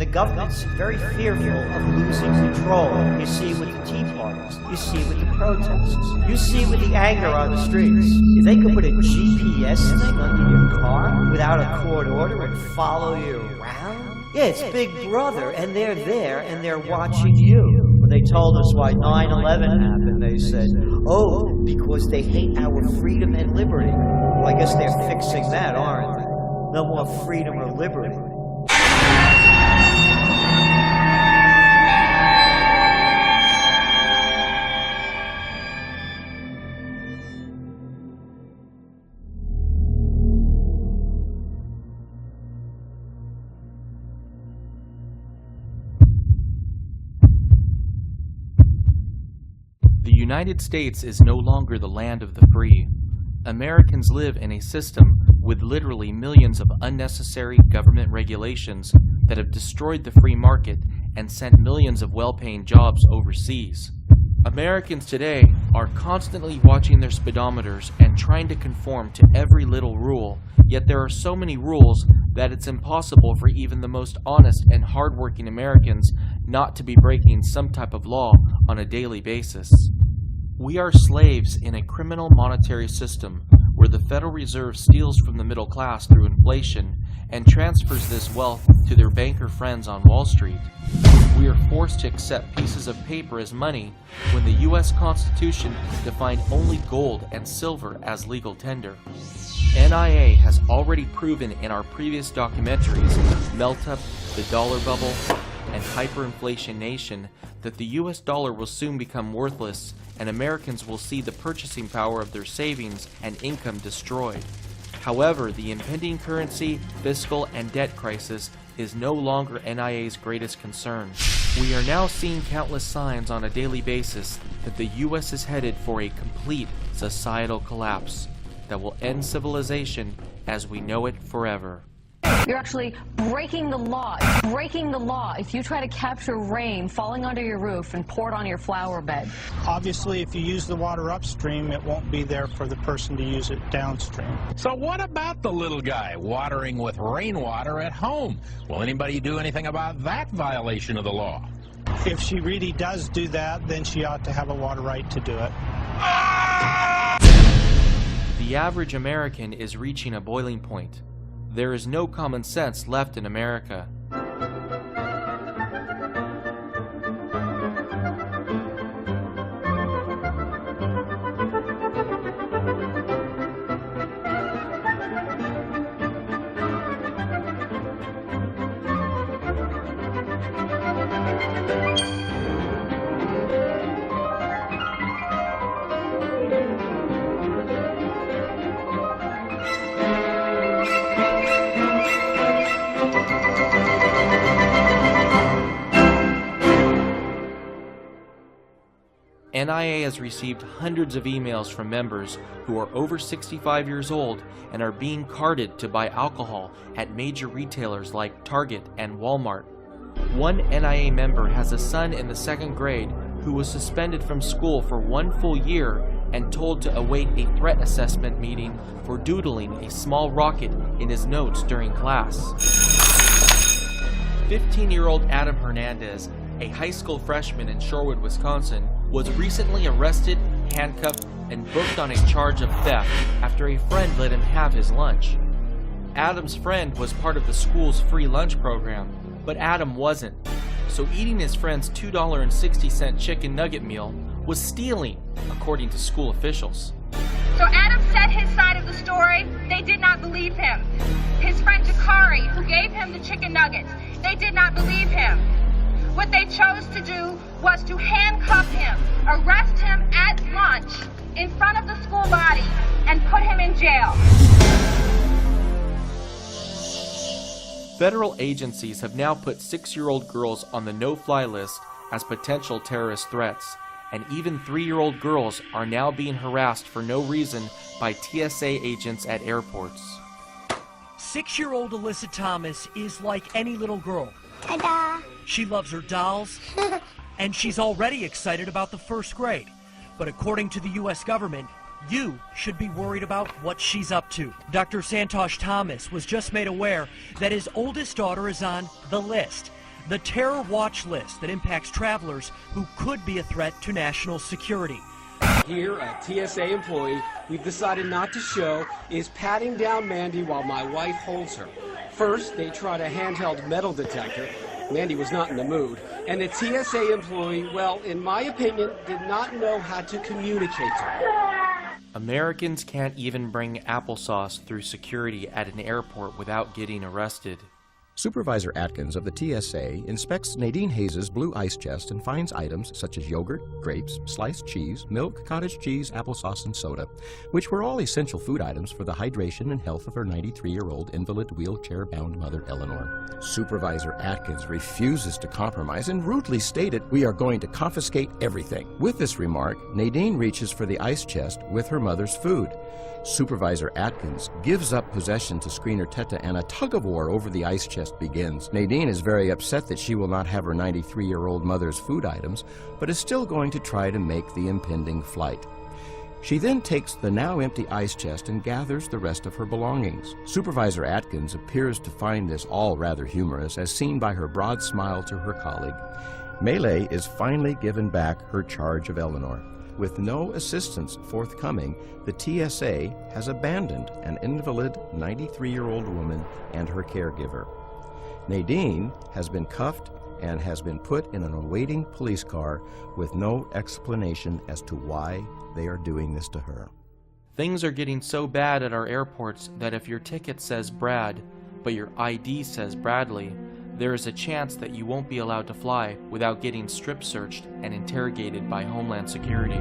the government's very fearful of losing control. You see it with the Tea Parties. You see it with the protests. You see it with the anger on the streets. If they could put a GPS thing under your car without a court order and follow you around, yeah, it's Big Brother, and they're there, and they're watching you. When they told us why 9/11 happened, they said, oh, because they hate our freedom and liberty. Well, I guess they're fixing that, aren't they? No more freedom or liberty. The United States is no longer the land of the free. Americans live in a system with literally millions of unnecessary government regulations that have destroyed the free market and sent millions of well-paying jobs overseas. Americans today are constantly watching their speedometers and trying to conform to every little rule, yet there are so many rules that it's impossible for even the most honest and hardworking Americans not to be breaking some type of law on a daily basis. We are slaves in a criminal monetary system where the Federal Reserve steals from the middle class through inflation and transfers this wealth to their banker friends on Wall Street. We are forced to accept pieces of paper as money when the U.S. Constitution defined only gold and silver as legal tender. NIA has already proven in our previous documentaries, Melt Up, The Dollar Bubble, and Hyperinflation Nation, that the US dollar will soon become worthless and Americans will see the purchasing power of their savings and income destroyed. However, the impending currency, fiscal, and debt crisis is no longer NIA's greatest concern. We are now seeing countless signs on a daily basis that the US is headed for a complete societal collapse that will end civilization as we know it forever. You're actually breaking the law. Breaking the law if you try to capture rain falling onto your roof and pour it on your flower bed. Obviously, if you use the water upstream, it won't be there for the person to use it downstream. So what about the little guy watering with rainwater at home? Will anybody do anything about that violation of the law? If she really does do that, then she ought to have a water right to do it. The average American is reaching a boiling point. There is no common sense left in America. NIA has received hundreds of emails from members who are over 65 years old and are being carded to buy alcohol at major retailers like Target and Walmart. One NIA member has a son in the 2nd grade who was suspended from school for 1 full year and told to await a threat assessment meeting for doodling a small rocket in his notes during class. 15-year-old Adam Hernandez, a high school freshman in Shorewood, Wisconsin, was recently arrested, handcuffed, and booked on a charge of theft after a friend let him have his lunch. Adam's friend was part of the school's free lunch program, but Adam wasn't. So eating his friend's $2.60 chicken nugget meal was stealing, according to school officials. So Adam said his side of the story. They did not believe him. His friend Jakari, who gave him the chicken nuggets, they did not believe him. What they chose to do was to handcuff him, arrest him at lunch in front of the school body, and put him in jail. Federal agencies have now put 6-year-old girls on the no-fly list as potential terrorist threats, and even 3-year-old girls are now being harassed for no reason by TSA agents at airports. 6-year-old Alyssa Thomas is like any little girl. Ta-da! She loves her dolls, and she's already excited about the 1st grade. But according to the U.S. government, you should be worried about what she's up to. Dr. Santosh Thomas was just made aware that his oldest daughter is on the list. the terror watch list that impacts travelers who could be a threat to national security. Here, a TSA employee we've decided not to show is patting down Mandy while my wife holds her. First, they tried a handheld metal detector. Mandy was not in the mood. And the TSA employee, well, in my opinion, did not know how to communicate to her. Americans can't even bring applesauce through security at an airport without getting arrested. Supervisor Atkins of the TSA inspects Nadine Hayes' blue ice chest and finds items such as yogurt, grapes, sliced cheese, milk, cottage cheese, applesauce, and soda, which were all essential food items for the hydration and health of her 93-year-old invalid wheelchair-bound mother, Eleanor. Supervisor Atkins refuses to compromise and rudely stated, "We are going to confiscate everything." With this remark, Nadine reaches for the ice chest with her mother's food. Supervisor Atkins gives up possession to screener Teta and a tug-of-war over the ice chest begins. Nadine is very upset that she will not have her 93-year-old mother's food items, but is still going to try to make the impending flight. She then takes the now empty ice chest and gathers the rest of her belongings. Supervisor Atkins appears to find this all rather humorous, as seen by her broad smile to her colleague. Melee is finally given back her charge of Eleanor. With no assistance forthcoming, the TSA has abandoned an invalid 93-year-old woman and her caregiver. Nadine has been cuffed and has been put in an awaiting police car with no explanation as to why they are doing this to her. Things are getting so bad at our airports that if your ticket says Brad, but your ID says Bradley, there is a chance that you won't be allowed to fly without getting strip searched and interrogated by Homeland Security.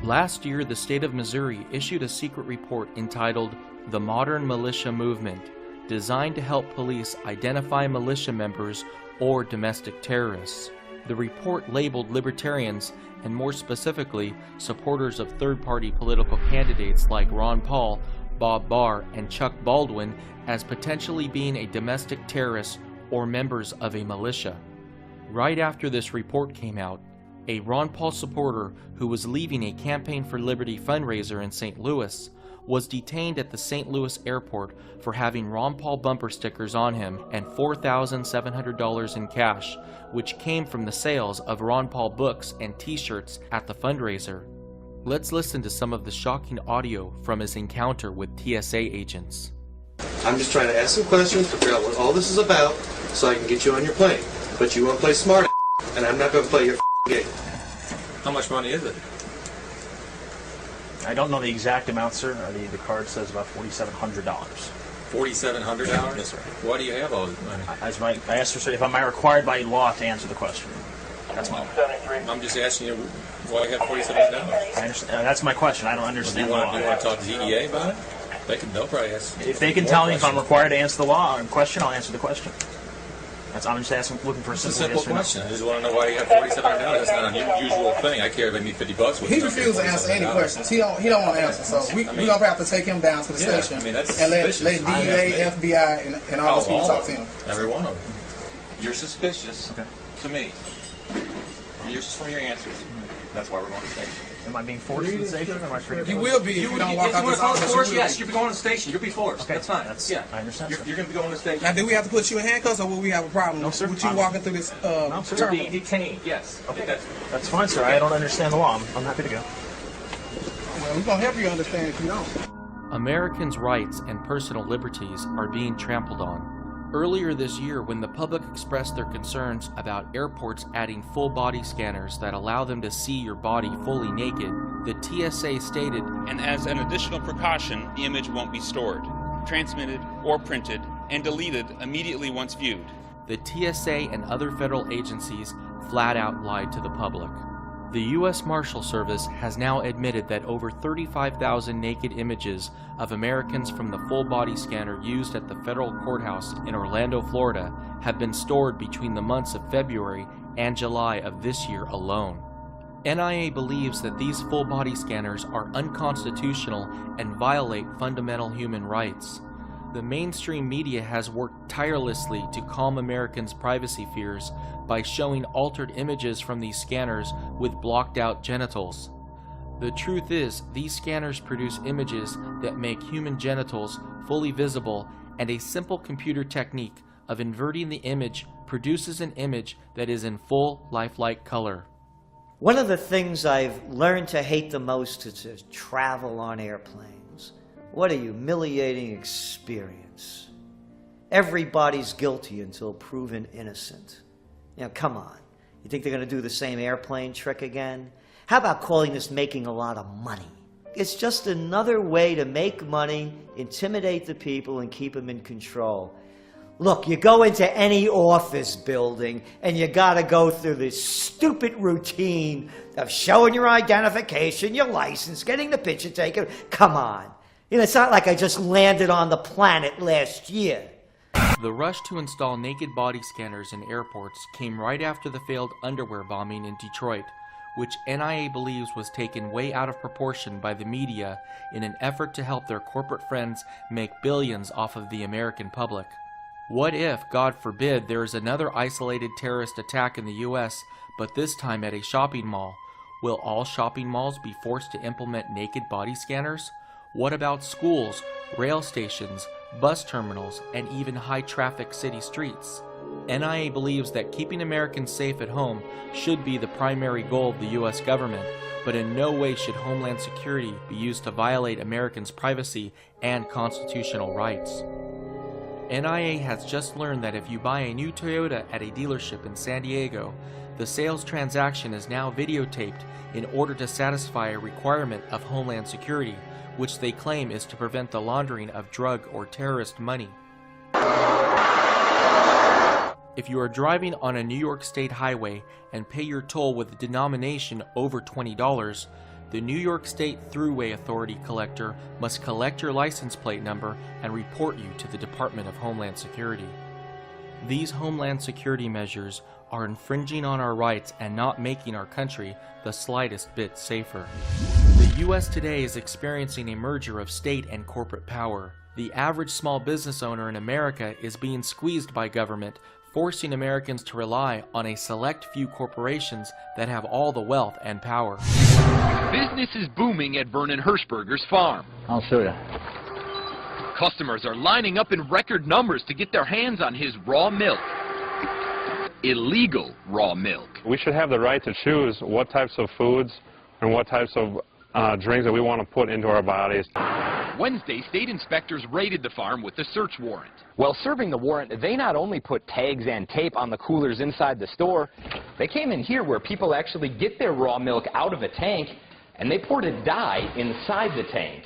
Last year, the state of Missouri issued a secret report entitled The Modern Militia Movement, designed to help police identify militia members or domestic terrorists. The report labeled libertarians, and more specifically, supporters of third-party political candidates like Ron Paul, Bob Barr, and Chuck Baldwin as potentially being a domestic terrorist or members of a militia. Right after this report came out, a Ron Paul supporter who was leaving a Campaign for Liberty fundraiser in St. Louis was detained at the St. Louis airport for having Ron Paul bumper stickers on him and $4,700 in cash, which came from the sales of Ron Paul books and t-shirts at the fundraiser. Let's listen to some of the shocking audio from his encounter with TSA agents. I'm just trying to ask some questions to figure out what all this is about so I can get you on your plane. But you want to play smart, and I'm not going to play your game. How much money is it? I don't know the exact amount, sir. The card says about $4,700. $4,700? Yes, sir. Why do you have all this money? I asked her, sir, if am I required by law to answer the question? That's my. I'm just asking you why you have $4,700. I understand. That's my question. I don't understand the law. Do you want to talk to DEA about it? They'll probably ask. If they can tell me if I'm required to answer the law question, I'll answer the question. I'm just asking, looking for a simple question. I just want to know why you have $4,700. That's not an unusual thing. I care if I need $50. He refused to answer any questions. He don't want to answer. So we gonna have to take him down to the station and let DEA, FBI, and all those people talk to him. Every one of them. You're suspicious to me. You're just from your answers. That's why we're going to the station. Am I being forced to the station, or am I free to go? You will be if you don't walk out this office. Yes, you'll be going to the station. You'll be forced. Okay. That's fine. I understand. You're going to be going to the station. Now, do we have to put you in handcuffs, or will we have a problem with you walking through this no, sir. terminal? You'll be detained, yes. Okay. That's fine, sir. I don't understand the law. I'm happy to go. Well, we're going to help you understand if you don't. Americans' rights and personal liberties are being trampled on. Earlier this year, when the public expressed their concerns about airports adding full body scanners that allow them to see your body fully naked, the TSA stated, "And as an additional precaution, the image won't be stored, transmitted, or printed, and deleted immediately once viewed." The TSA and other federal agencies flat out lied to the public. The U.S. Marshal Service has now admitted that over 35,000 naked images of Americans from the full body scanner used at the federal courthouse in Orlando, Florida, have been stored between the months of February and July of this year alone. NIA believes that these full body scanners are unconstitutional and violate fundamental human rights. The mainstream media has worked tirelessly to calm Americans' privacy fears by showing altered images from these scanners with blocked out genitals. The truth is, these scanners produce images that make human genitals fully visible, and a simple computer technique of inverting the image produces an image that is in full lifelike color. One of the things I've learned to hate the most is to travel on airplanes. What a humiliating experience. Everybody's guilty until proven innocent. Come on. You think they're going to do the same airplane trick again? How about calling this making a lot of money? It's just another way to make money, intimidate the people, and keep them in control. Look, you go into any office building and you got to go through this stupid routine of showing your identification, your license, getting the picture taken. Come on. It's not like I just landed on the planet last year. The rush to install naked body scanners in airports came right after the failed underwear bombing in Detroit, which NIA believes was taken way out of proportion by the media in an effort to help their corporate friends make billions off of the American public. What if, God forbid, there is another isolated terrorist attack in the US, but this time at a shopping mall? Will all shopping malls be forced to implement naked body scanners? What about schools, rail stations, bus terminals, and even high-traffic city streets? NIA believes that keeping Americans safe at home should be the primary goal of the U.S. government, but in no way should Homeland Security be used to violate Americans' privacy and constitutional rights. NIA has just learned that if you buy a new Toyota at a dealership in San Diego, the sales transaction is now videotaped in order to satisfy a requirement of Homeland Security, which they claim is to prevent the laundering of drug or terrorist money. If you are driving on a New York State highway and pay your toll with a denomination over $20, the New York State Thruway Authority collector must collect your license plate number and report you to the Department of Homeland Security. These Homeland Security measures are infringing on our rights and not making our country the slightest bit safer. The U.S. today is experiencing a merger of state and corporate power. The average small business owner in America is being squeezed by government, forcing Americans to rely on a select few corporations that have all the wealth and power. Business is booming at Vernon Hirschberger's farm. I'll show you. Customers are lining up in record numbers to get their hands on his raw milk. Illegal raw milk. We should have the right to choose what types of foods and what types of drinks that we want to put into our bodies. Wednesday, state inspectors raided the farm with a search warrant. While serving the warrant, they not only put tags and tape on the coolers inside the store, they came in here where people actually get their raw milk out of a tank, and they poured a dye inside the tank.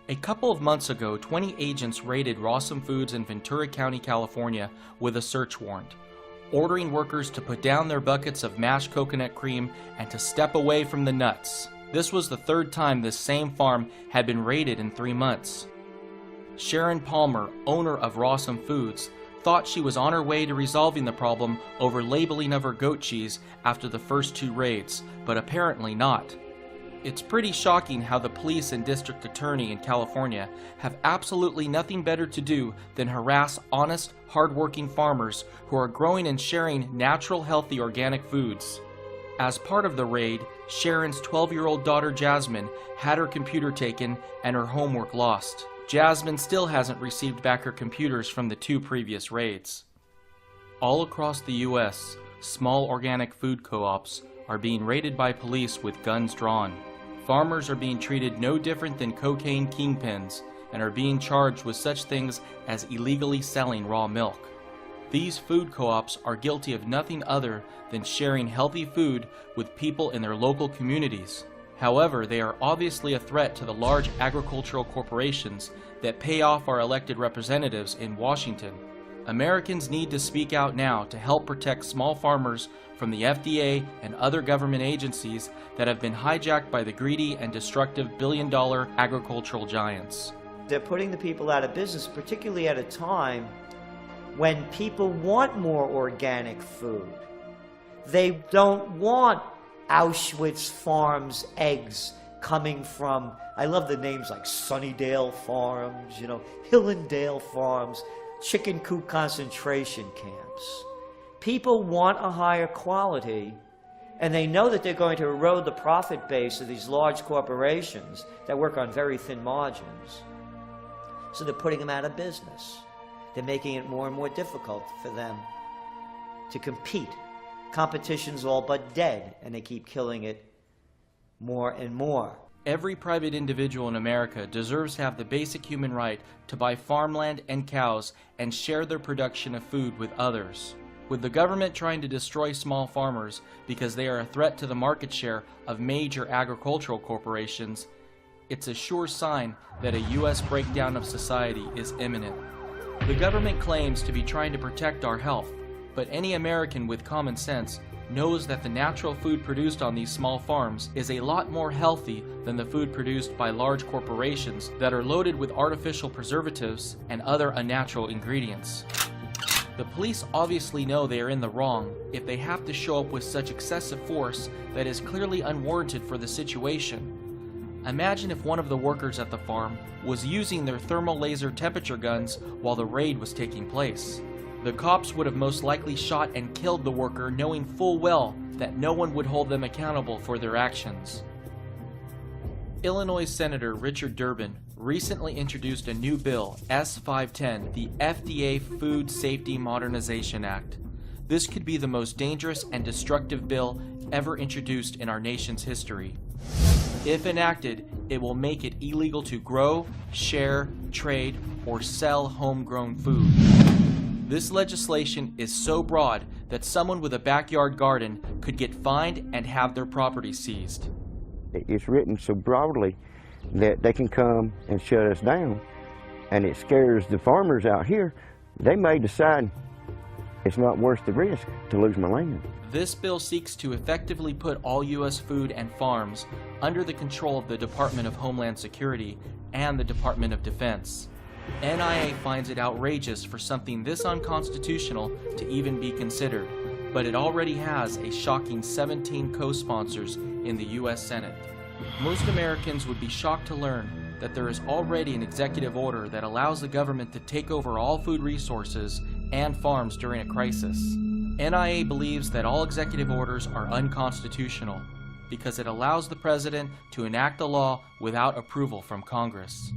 A couple of months ago, 20 agents raided Rawson Foods in Ventura County, California with a search warrant, ordering workers to put down their buckets of mashed coconut cream and to step away from the nuts. This was the third time this same farm had been raided in 3 months. Sharon Palmer, owner of Rawson Foods, thought she was on her way to resolving the problem over labeling of her goat cheese after the first 2 raids, but apparently not. It's pretty shocking how the police and district attorney in California have absolutely nothing better to do than harass honest, hard-working farmers who are growing and sharing natural, healthy, organic foods. As part of the raid, Sharon's 12-year-old daughter Jasmine had her computer taken and her homework lost. Jasmine still hasn't received back her computers from the 2 previous raids. All across the U.S., small organic food co-ops are being raided by police with guns drawn. Farmers are being treated no different than cocaine kingpins and are being charged with such things as illegally selling raw milk. These food co-ops are guilty of nothing other than sharing healthy food with people in their local communities. However, they are obviously a threat to the large agricultural corporations that pay off our elected representatives in Washington. Americans need to speak out now to help protect small farmers from the FDA and other government agencies that have been hijacked by the greedy and destructive billion-dollar agricultural giants. They're putting the people out of business, particularly at a time when people want more organic food. They don't want Auschwitz Farms eggs coming from, I love the names like Sunnydale Farms, Hillendale Farms, chicken coop concentration camps. People want a higher quality, and they know that they're going to erode the profit base of these large corporations that work on very thin margins. So they're putting them out of business. They're making it more and more difficult for them to compete. Competition's all but dead, and they keep killing it more and more. Every private individual in America deserves to have the basic human right to buy farmland and cows and share their production of food with others. With the government trying to destroy small farmers because they are a threat to the market share of major agricultural corporations, it's a sure sign that a U.S. breakdown of society is imminent. The government claims to be trying to protect our health, but any American with common sense knows that the natural food produced on these small farms is a lot more healthy than the food produced by large corporations that are loaded with artificial preservatives and other unnatural ingredients. The police obviously know they are in the wrong if they have to show up with such excessive force that is clearly unwarranted for the situation. Imagine if one of the workers at the farm was using their thermal laser temperature guns while the raid was taking place. The cops would have most likely shot and killed the worker, knowing full well that no one would hold them accountable for their actions. Illinois Senator Richard Durbin recently introduced a new bill, S-510, the FDA Food Safety Modernization Act. This could be the most dangerous and destructive bill ever introduced in our nation's history. If enacted, it will make it illegal to grow, share, trade, or sell homegrown food. This legislation is so broad that someone with a backyard garden could get fined and have their property seized. It's written so broadly that they can come and shut us down, and it scares the farmers out here. They may decide it's not worth the risk to lose my land. This bill seeks to effectively put all U.S. food and farms under the control of the Department of Homeland Security and the Department of Defense. NIA finds it outrageous for something this unconstitutional to even be considered, but it already has a shocking 17 co-sponsors in the U.S. Senate. Most Americans would be shocked to learn that there is already an executive order that allows the government to take over all food resources and farms during a crisis. NIA believes that all executive orders are unconstitutional because it allows the president to enact a law without approval from Congress.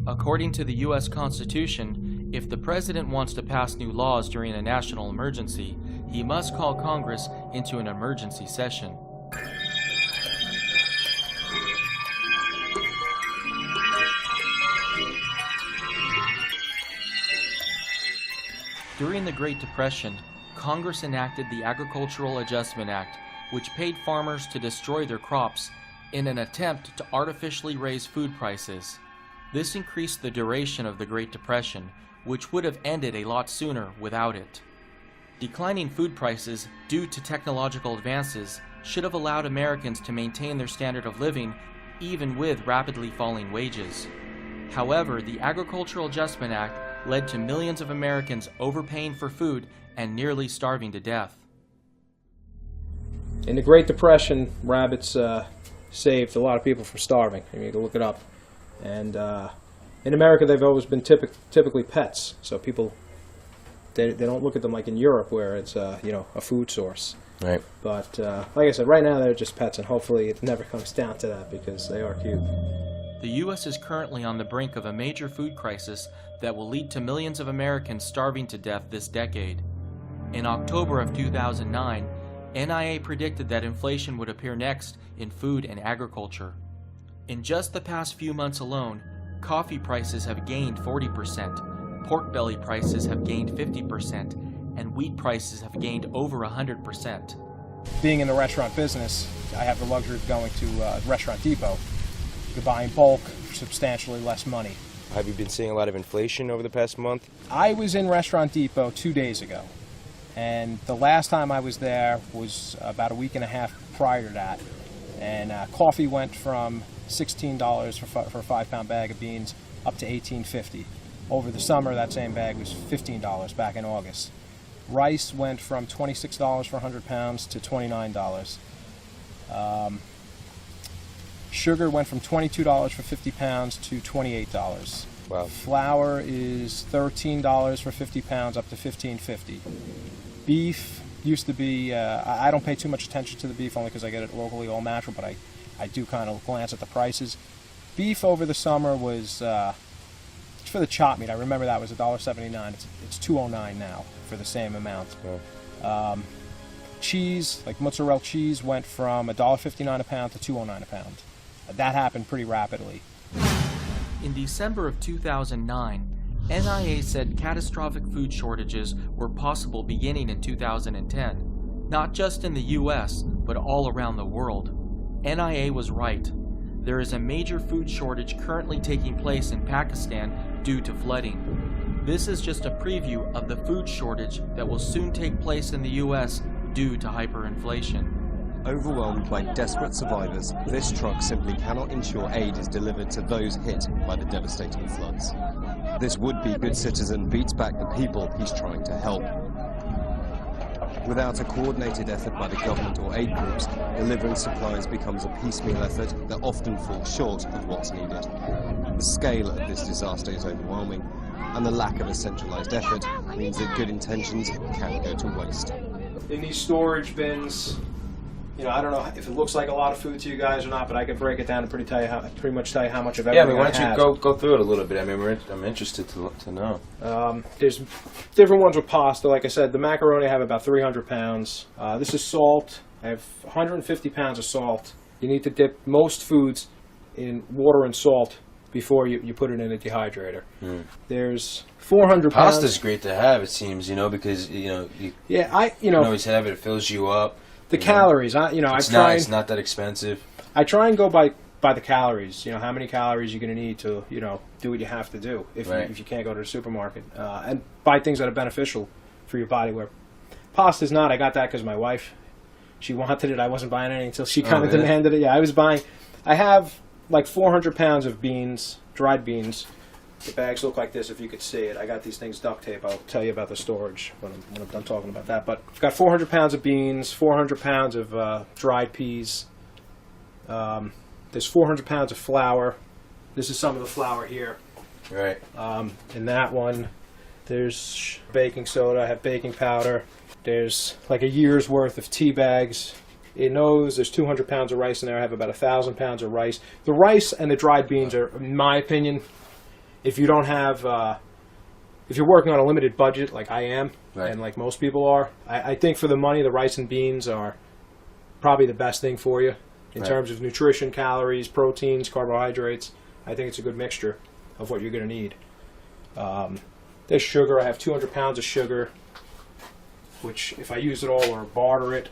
According to the U.S. Constitution, if the president wants to pass new laws during a national emergency, he must call Congress into an emergency session. During the Great Depression, Congress enacted the Agricultural Adjustment Act, which paid farmers to destroy their crops in an attempt to artificially raise food prices. This increased the duration of the Great Depression, which would have ended a lot sooner without it. Declining food prices due to technological advances should have allowed Americans to maintain their standard of living even with rapidly falling wages. However, the Agricultural Adjustment Act led to millions of Americans overpaying for food and nearly starving to death. In the Great Depression, rabbits saved a lot of people from starving. I mean, you can look it up. And in America, they've always been typically pets. So people, they don't look at them like in Europe, where it's a food source. Right. But like I said, right now they're just pets, and hopefully it never comes down to that because they are cute. The U.S. is currently on the brink of a major food crisis that will lead to millions of Americans starving to death this decade. In October of 2009, NIA predicted that inflation would appear next in food and agriculture. In just the past few months alone, coffee prices have gained 40%, pork belly prices have gained 50%, and wheat prices have gained over 100%. Being in the restaurant business, I have the luxury of going to Restaurant Depot to buy in bulk for substantially less money. Have you been seeing a lot of inflation over the past month? I was in Restaurant Depot 2 days ago, and the last time I was there was about a week and a half prior to that. And coffee went from $16 for a 5-pound bag of beans up to $18.50. Over the summer, that same bag was $15 back in August. Rice went from $26 for 100 pounds to $29. Sugar went from $22 for 50 pounds to $28. Wow. Flour is $13 for 50 pounds up to $15.50. Beef used to be, I don't pay too much attention to the beef only because I get it locally all natural, but I do kind of glance at the prices. Beef over the summer was, for the chop meat, I remember that was $1.79. It's $2.09 now for the same amount. Yeah. Cheese, like mozzarella cheese, went from $1.59 a pound to $2.09 a pound. That happened pretty rapidly. In December of 2009, NIA said catastrophic food shortages were possible beginning in 2010, not just in the US, but all around the world. NIA was right. There is a major food shortage currently taking place in Pakistan due to flooding. This is just a preview of the food shortage that will soon take place in the US due to hyperinflation. Overwhelmed by desperate survivors, this truck simply cannot ensure aid is delivered to those hit by the devastating floods. This would-be good citizen beats back the people he's trying to help. Without a coordinated effort by the government or aid groups, delivering supplies becomes a piecemeal effort that often falls short of what's needed. The scale of this disaster is overwhelming, and the lack of a centralized effort means that good intentions can go to waste. In these storage bins, I don't know if it looks like a lot of food to you guys or not, but I can break it down and pretty much tell you how much of everything. Yeah, why don't you go through it a little bit? I'm interested to know. There's different ones with pasta. Like I said, the macaroni I have about 300 pounds. This is salt. I have 150 pounds of salt. You need to dip most foods in water and salt before you put it in a dehydrator. There's 400 pounds. Pasta's great to have, it seems, because you can always have it. It fills you up. The calories, it's not that expensive. I try and go by the calories. How many calories you're going to need to, do what you have to do if you can't go to the supermarket, and buy things that are beneficial for your body. Where pasta's not. I got that because my wife, she wanted it. I wasn't buying anything until she kind of demanded it. Yeah, I was buying. I have like 400 pounds of beans, dried beans. The bags look like this if you could see it. I got these things duct tape. I'll tell you about the storage when I'm done talking about that. But I've got 400 pounds of beans, 400 pounds of dried peas. There's 400 pounds of flour. This is some of the flour here. Right. In that one, there's baking soda. I have baking powder. There's like a year's worth of tea bags. In those, there's 200 pounds of rice in there. I have about 1,000 pounds of rice. The rice and the dried beans are, in my opinion, if you don't have, if you're working on a limited budget like I am, and like most people are, I think for the money, the rice and beans are probably the best thing for you in terms of nutrition, calories, proteins, carbohydrates. I think it's a good mixture of what you're going to need. There's sugar. I have 200 pounds of sugar, which if I use it all or barter it,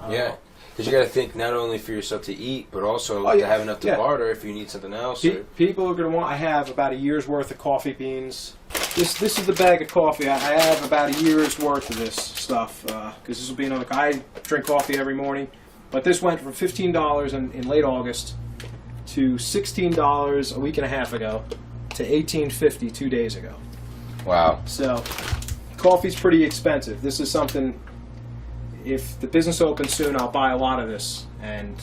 Yeah. Because you got to think not only for yourself to eat, but also to have enough to barter if you need something else. People are going to want. I have about a year's worth of coffee beans. This is the bag of coffee. I have about a year's worth of this stuff because this will be another. I drink coffee every morning, but this went from $15 in late August to $16 a week and a half ago to $18.50 2 days ago. Wow. So coffee's pretty expensive. This is something. If the business opens soon, I'll buy a lot of this, and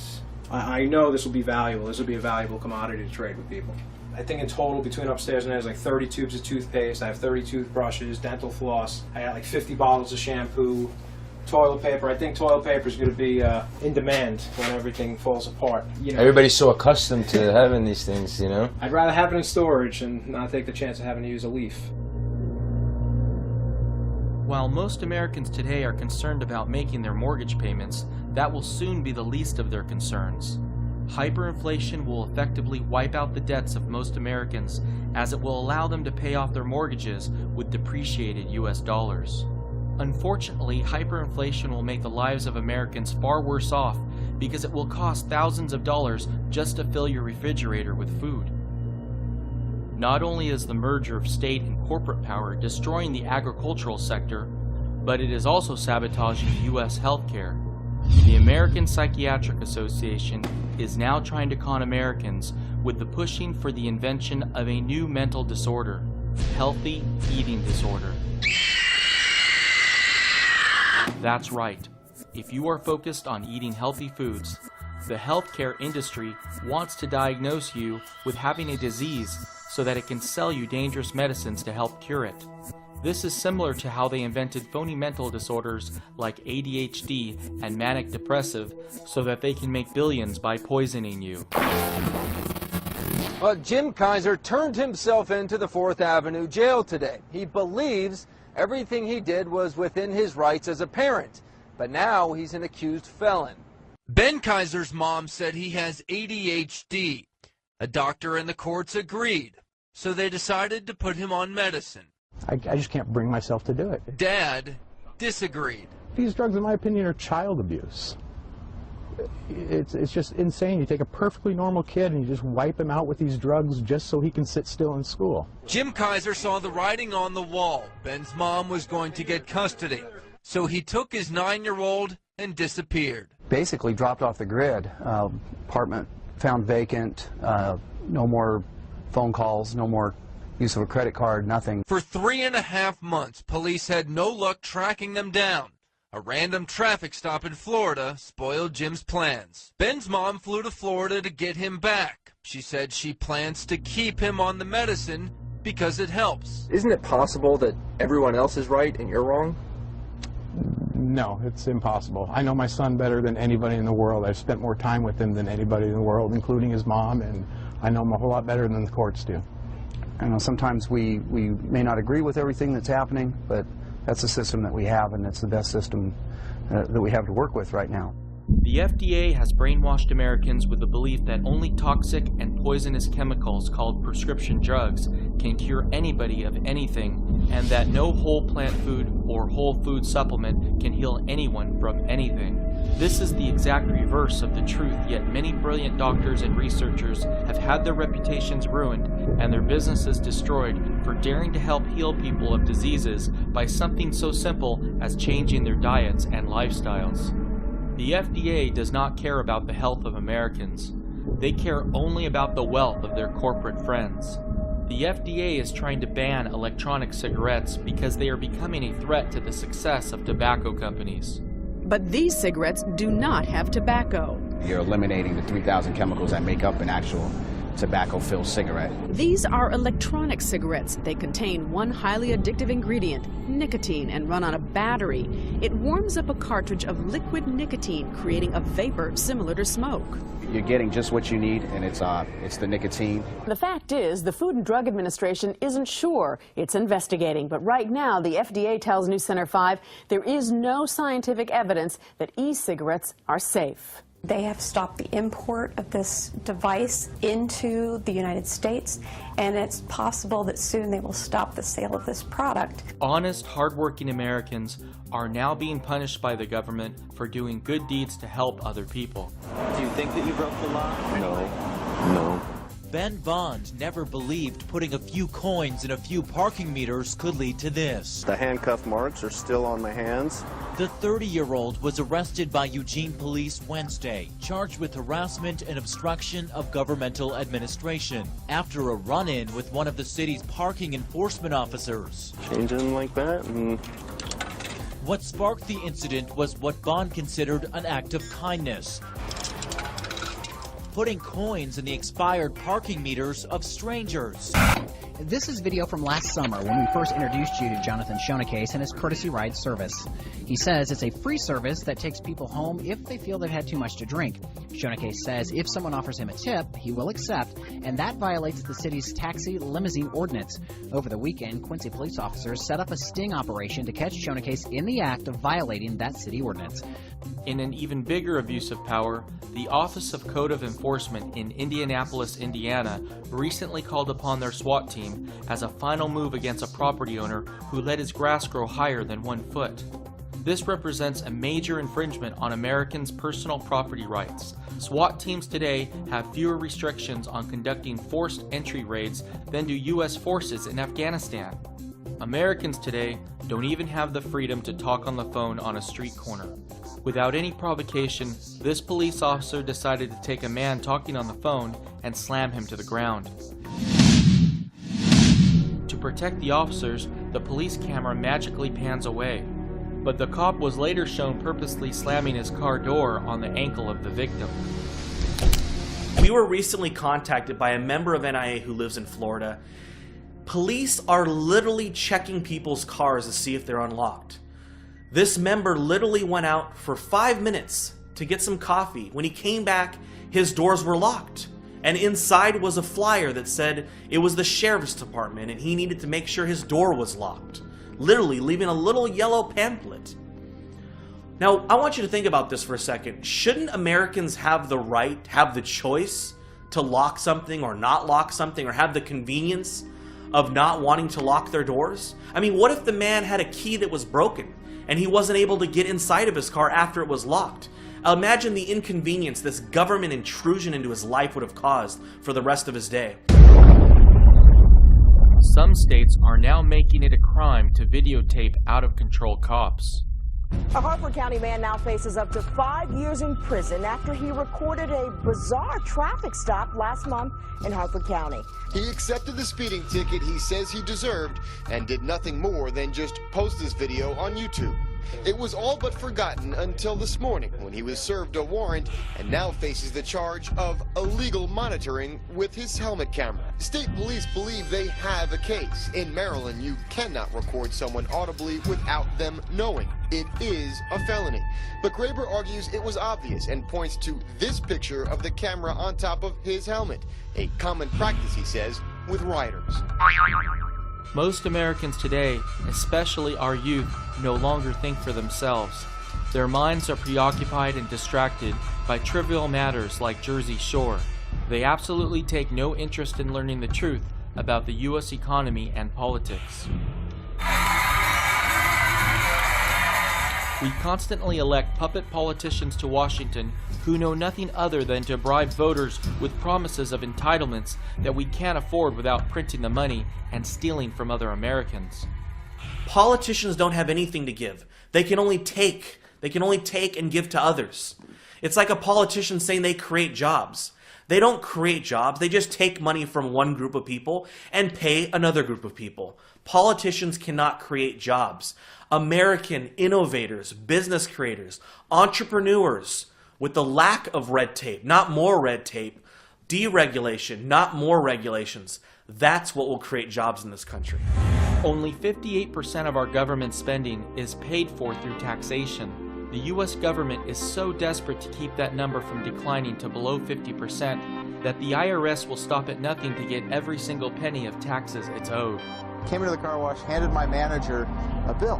I know this will be valuable. This will be a valuable commodity to trade with people. I think in total, between upstairs and there's like 30 tubes of toothpaste. I have 30 toothbrushes, dental floss. I got like 50 bottles of shampoo, toilet paper. I think toilet paper is going to be in demand when everything falls apart. Everybody's so accustomed to having these things, I'd rather have it in storage and not take the chance of having to use a leaf. While most Americans today are concerned about making their mortgage payments, that will soon be the least of their concerns. Hyperinflation will effectively wipe out the debts of most Americans, as it will allow them to pay off their mortgages with depreciated US dollars. Unfortunately, hyperinflation will make the lives of Americans far worse off because it will cost thousands of dollars just to fill your refrigerator with food. Not only is the merger of state and corporate power destroying the agricultural sector, but it is also sabotaging U.S. healthcare. The American Psychiatric Association is now trying to con Americans with the pushing for the invention of a new mental disorder, healthy eating disorder. That's right. If you are focused on eating healthy foods, the healthcare industry wants to diagnose you with having a disease so that it can sell you dangerous medicines to help cure it. This is similar to how they invented phony mental disorders like ADHD and manic depressive so that they can make billions by poisoning you. But Jim Kaiser turned himself into the 4th Avenue jail today. He believes everything he did was within his rights as a parent, but now he's an accused felon. Ben Kaiser's mom said he has ADHD. A doctor and the courts agreed, so they decided to put him on medicine. I just can't bring myself to do it. Dad disagreed. These drugs, in my opinion, are child abuse. It's just insane. You take a perfectly normal kid and you just wipe him out with these drugs just so he can sit still in school. Jim Kaiser saw the writing on the wall. Ben's mom was going to get custody, so he took his 9-year-old and disappeared. Basically dropped off the grid. Apartment found vacant, no more phone calls, no more use of a credit card, nothing. For 3.5 months, police had no luck tracking them down. A random traffic stop in Florida spoiled Jim's plans. Ben's mom flew to Florida to get him back. She said she plans to keep him on the medicine because it helps. Isn't it possible that everyone else is right and you're wrong? No, it's impossible. I know my son better than anybody in the world. I've spent more time with him than anybody in the world, including his mom, and I know him a whole lot better than the courts do. I know sometimes we may not agree with everything that's happening, but that's the system that we have, and it's the best system that we have to work with right now. The FDA has brainwashed Americans with the belief that only toxic and poisonous chemicals called prescription drugs can cure anybody of anything, and that no whole plant food or whole food supplement can heal anyone from anything. This is the exact reverse of the truth, yet many brilliant doctors and researchers have had their reputations ruined and their businesses destroyed for daring to help heal people of diseases by something so simple as changing their diets and lifestyles. The FDA does not care about the health of Americans. They care only about the wealth of their corporate friends. The FDA is trying to ban electronic cigarettes because they are becoming a threat to the success of tobacco companies. But these cigarettes do not have tobacco. You're eliminating the 3,000 chemicals that make up an actual tobacco-filled cigarette. These are electronic cigarettes. They contain one highly addictive ingredient, nicotine, and run on a battery. It warms up a cartridge of liquid nicotine, creating a vapor similar to smoke. You're getting just what you need, and it's the nicotine. The fact is, the Food and Drug Administration isn't sure. It's investigating, but right now the FDA tells News Center 5 there is no scientific evidence that e-cigarettes are safe. They have stopped the import of this device into the United States, and it's possible that soon they will stop the sale of this product. Honest, hardworking Americans are now being punished by the government for doing good deeds to help other people. Do you think that you broke the law? No. Ben Bond never believed putting a few coins in a few parking meters could lead to this. The handcuff marks are still on my hands. The 30-year-old was arrested by Eugene police Wednesday, charged with harassment and obstruction of governmental administration after a run-in with one of the city's parking enforcement officers. Changing like that. What sparked the incident was what Bond considered an act of kindness. Putting coins in the expired parking meters of strangers. This is video from last summer when we first introduced you to Jonathan Shonacase and his courtesy ride service. He says it's a free service that takes people home if they feel they've had too much to drink. Shonacase says if someone offers him a tip, he will accept, and that violates the city's taxi limousine ordinance. Over the weekend, Quincy police officers set up a sting operation to catch Shonacase in the act of violating that city ordinance. In an even bigger abuse of power, the Office of Code of Enforcement in Indianapolis, Indiana, recently called upon their SWAT team as a final move against a property owner who let his grass grow higher than 1 foot. This represents a major infringement on Americans' personal property rights. SWAT teams today have fewer restrictions on conducting forced entry raids than do U.S. forces in Afghanistan. Americans today don't even have the freedom to talk on the phone on a street corner. Without any provocation, this police officer decided to take a man talking on the phone and slam him to the ground. To protect the officers, the police camera magically pans away, but the cop was later shown purposely slamming his car door on the ankle of the victim. We were recently contacted by a member of NIA who lives in Florida. Police are literally checking people's cars to see if they're unlocked. This member literally went out for 5 minutes to get some coffee. When he came back, his doors were locked. And inside was a flyer that said it was the sheriff's department and he needed to make sure his door was locked. Literally leaving a little yellow pamphlet. Now, I want you to think about this for a second. Shouldn't Americans have the right, have the choice to lock something or not lock something, or have the convenience of not wanting to lock their doors? I mean, what if the man had a key that was broken and he wasn't able to get inside of his car after it was locked? Imagine the inconvenience this government intrusion into his life would have caused for the rest of his day. Some states are now making it a crime to videotape out-of-control cops. A Harford County man now faces up to 5 years in prison after he recorded a bizarre traffic stop last month in Harford County. He accepted the speeding ticket he says he deserved and did nothing more than just post this video on YouTube. It was all but forgotten until this morning when he was served a warrant and now faces the charge of illegal monitoring with his helmet camera. State police believe they have a case. In Maryland, you cannot record someone audibly without them knowing. It is a felony. But Graber argues it was obvious and points to this picture of the camera on top of his helmet, a common practice, he says, with riders. Most Americans today, especially our youth, no longer think for themselves. Their minds are preoccupied and distracted by trivial matters like Jersey Shore. They absolutely take no interest in learning the truth about the U.S. economy and politics. We constantly elect puppet politicians to Washington who know nothing other than to bribe voters with promises of entitlements that we can't afford without printing the money and stealing from other Americans. Politicians don't have anything to give. They can only take. They can only take and give to others. It's like a politician saying they create jobs. They don't create jobs. They just take money from one group of people and pay another group of people. Politicians cannot create jobs. American innovators, business creators, entrepreneurs, with the lack of red tape, not more red tape, deregulation, not more regulations, that's what will create jobs in this country. Only 58% of our government spending is paid for through taxation. The U.S. government is so desperate to keep that number from declining to below 50% that the IRS will stop at nothing to get every single penny of taxes it's owed. Came into the car wash, handed my manager a bill,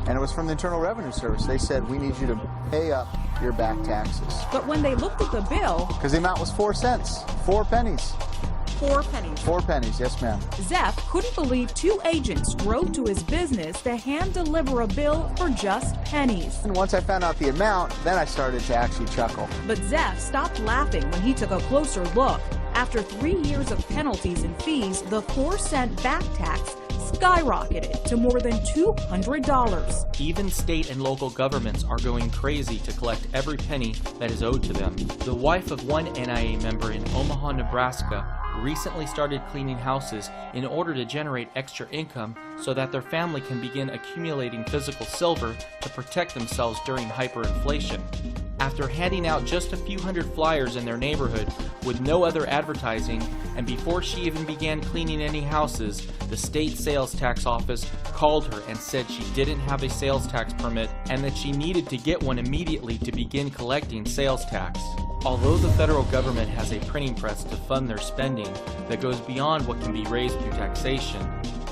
and it was from the Internal Revenue Service. They said, we need you to pay up your back taxes. But when they looked at the bill... Because the amount was 4 cents, 4 pennies. 4 pennies. 4 pennies, yes ma'am. Zeph couldn't believe 2 agents drove to his business to hand deliver a bill for just pennies. And once I found out the amount, then I started to actually chuckle. But Zeph stopped laughing when he took a closer look. After 3 years of penalties and fees, the 4-cent back tax skyrocketed to more than $200. Even state and local governments are going crazy to collect every penny that is owed to them. The wife of one NIA member in Omaha, Nebraska, recently started cleaning houses in order to generate extra income so that their family can begin accumulating physical silver to protect themselves during hyperinflation. After handing out just a few hundred flyers in their neighborhood with no other advertising, and before she even began cleaning any houses, the state sales tax office called her and said she didn't have a sales tax permit and that she needed to get one immediately to begin collecting sales tax. Although the federal government has a printing press to fund their spending that goes beyond what can be raised through taxation,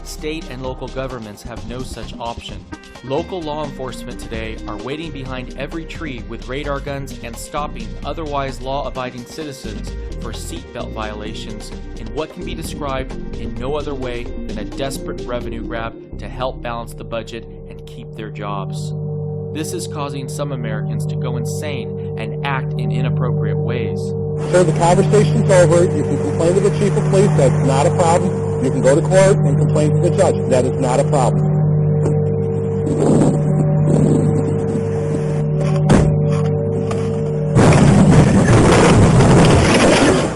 state and local governments have no such option. Local law enforcement today are waiting behind every tree with radar guns and stopping otherwise law-abiding citizens for seatbelt violations in what can be described in no other way than a desperate revenue grab to help balance the budget and keep their jobs. This is causing some Americans to go insane and act in inappropriate ways. Sir, the conversation's over. You can complain to the chief of police. That's not a problem. You can go to court and complain to the judge. That is not a problem.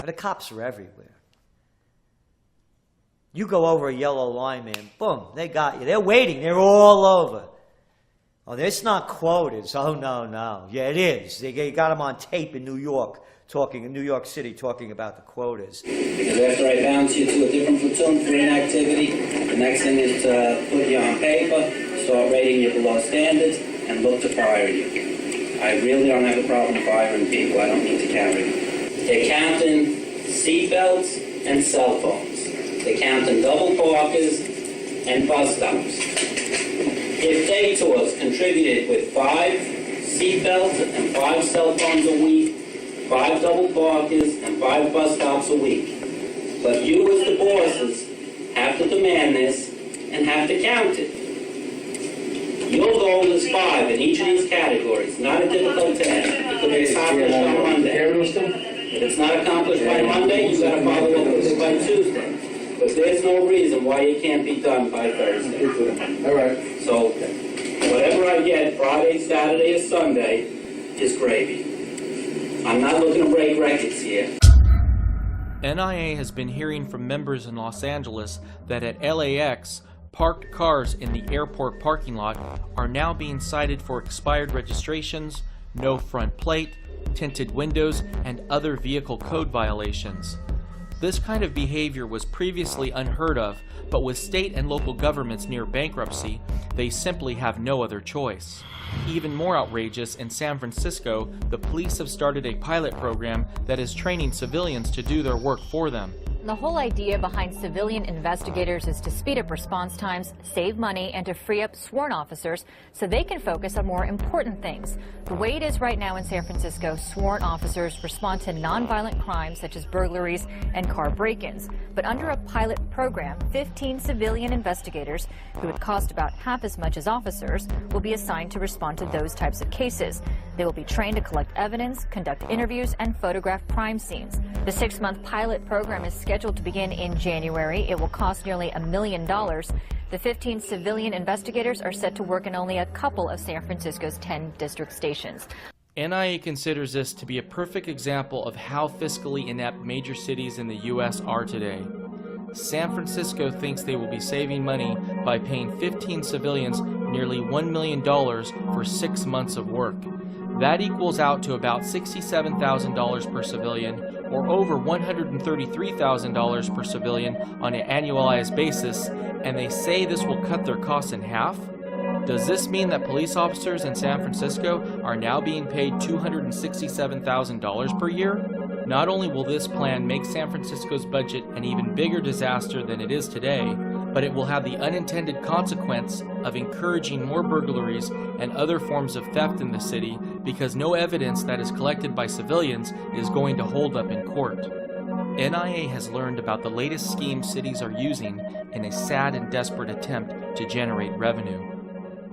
The cops are everywhere. You go over a yellow line, man, boom, they got you. They're waiting. They're all over. Oh, it's not quotas. Oh, no. Yeah, it is. They got them on tape in New York, in New York City, talking about the quotas. Because after I bounce you to a different platoon for inactivity, the next thing is to put you on paper, start rating you below standards, and look to fire you. I really don't have a problem firing people. I don't need to carry them. They're counting seatbelts and cell phones. They're counting double parkers and bus stops. If day tours contributed with 5 seatbelts and 5 cell phones a week, 5 double parkers and 5 bus stops a week. But you as the bosses have to demand this and have to count it. Your goal is 5 in each of these categories. Not a difficult task. It could be accomplished on Monday. If it's not accomplished by Monday, you've got to follow up with it by Tuesday. But there's no reason why it can't be done by Thursday. All right. So whatever I get Friday, Saturday, or Sunday is gravy. I'm not looking to break records here. NIA has been hearing from members in Los Angeles that at LAX, parked cars in the airport parking lot are now being cited for expired registrations, no front plate, tinted windows, and other vehicle code violations. This kind of behavior was previously unheard of, but with state and local governments near bankruptcy, they simply have no other choice. Even more outrageous, in San Francisco, the police have started a pilot program that is training civilians to do their work for them. The whole idea behind civilian investigators is to speed up response times, save money, and to free up sworn officers so they can focus on more important things. The way it is right now in San Francisco, sworn officers respond to nonviolent crimes such as burglaries and car break-ins. But under a pilot program, 15 civilian investigators, who would cost about half as much as officers, will be assigned to respond to those types of cases. They will be trained to collect evidence, conduct interviews, and photograph crime scenes. The 6-month pilot program is scheduled to begin in January. It will cost nearly $1 million. The 15 civilian investigators are set to work in only a couple of San Francisco's 10 district stations. NIA considers this to be a perfect example of how fiscally inept major cities in the U.S. are today. San Francisco thinks they will be saving money by paying 15 civilians nearly $1 million for 6 months of work. That equals out to about $67,000 per civilian, or over $133,000 per civilian on an annualized basis, and they say this will cut their costs in half? Does this mean that police officers in San Francisco are now being paid $267,000 per year? Not only will this plan make San Francisco's budget an even bigger disaster than it is today, but it will have the unintended consequence of encouraging more burglaries and other forms of theft in the city because no evidence that is collected by civilians is going to hold up in court. NIA has learned about the latest schemes cities are using in a sad and desperate attempt to generate revenue.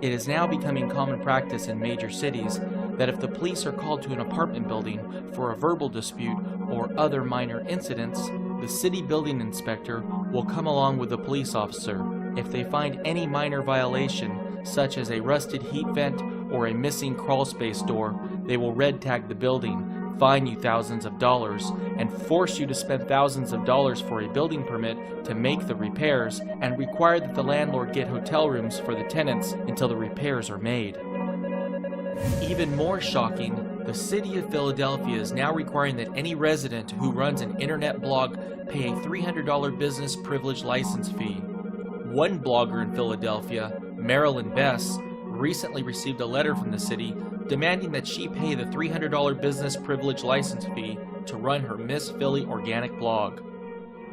It is now becoming common practice in major cities that if the police are called to an apartment building for a verbal dispute or other minor incidents, the city building inspector will come along with the police officer. If they find any minor violation, such as a rusted heat vent or a missing crawl space door, they will red tag the building, fine you thousands of dollars, and force you to spend thousands of dollars for a building permit to make the repairs, and require that the landlord get hotel rooms for the tenants until the repairs are made. Even more shocking, the city of Philadelphia is now requiring that any resident who runs an internet blog pay a $300 business privilege license fee. One blogger in Philadelphia, Marilyn Bess, recently received a letter from the city demanding that she pay the $300 business privilege license fee to run her Miss Philly organic blog.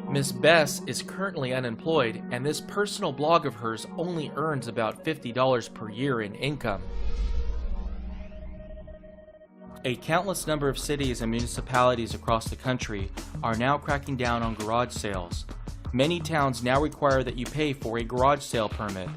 Miss Bess is currently unemployed, and this personal blog of hers only earns about $50 per year in income. A countless number of cities and municipalities across the country are now cracking down on garage sales. Many towns now require that you pay for a garage sale permit.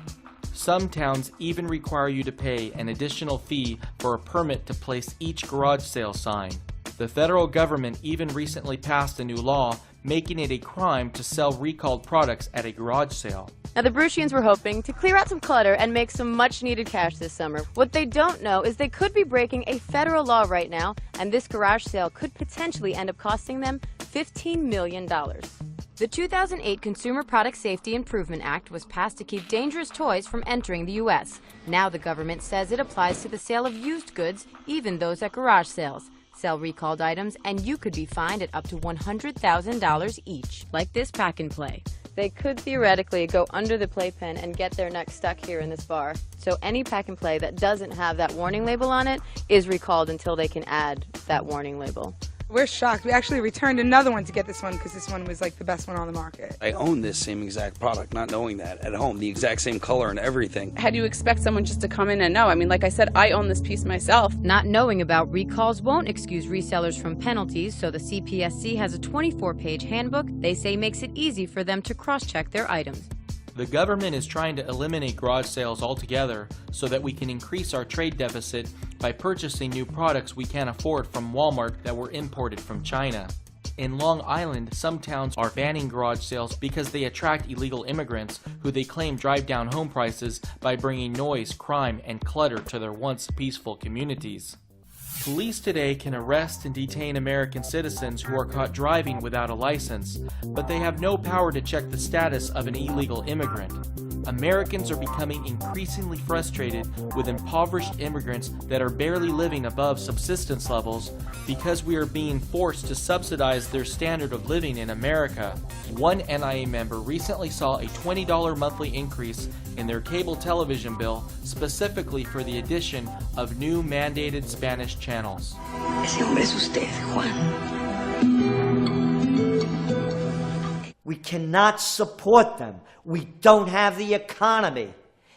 Some towns even require you to pay an additional fee for a permit to place each garage sale sign. The federal government even recently passed a new law making it a crime to sell recalled products at a garage sale. Now, the Brushians were hoping to clear out some clutter and make some much-needed cash this summer. What they don't know is they could be breaking a federal law right now, and this garage sale could potentially end up costing them $15 million. The 2008 Consumer Product Safety Improvement Act was passed to keep dangerous toys from entering the U.S. Now the government says it applies to the sale of used goods, even those at garage sales. Sell recalled items, and you could be fined at up to $100,000 each. Like this pack and play. They could theoretically go under the playpen and get their neck stuck here in this bar. So any pack and play that doesn't have that warning label on it is recalled until they can add that warning label. We're shocked. We actually returned another one to get this one because this one was like the best one on the market. I own this same exact product, not knowing that at home, the exact same color and everything. How do you expect someone just to come in and know? I mean, like I said, I own this piece myself. Not knowing about recalls won't excuse resellers from penalties, so the CPSC has a 24-page handbook they say makes it easy for them to cross-check their items. The government is trying to eliminate garage sales altogether so that we can increase our trade deficit by purchasing new products we can't afford from Walmart that were imported from China. In Long Island, some towns are banning garage sales because they attract illegal immigrants who they claim drive down home prices by bringing noise, crime, and clutter to their once peaceful communities. Police today can arrest and detain American citizens who are caught driving without a license, but they have no power to check the status of an illegal immigrant. Americans are becoming increasingly frustrated with impoverished immigrants that are barely living above subsistence levels because we are being forced to subsidize their standard of living in America. One NIA member recently saw a $20 monthly increase in their cable television bill specifically for the addition of new mandated Spanish channels. Ese hombre es usted, Juan. We cannot support them. We don't have the economy.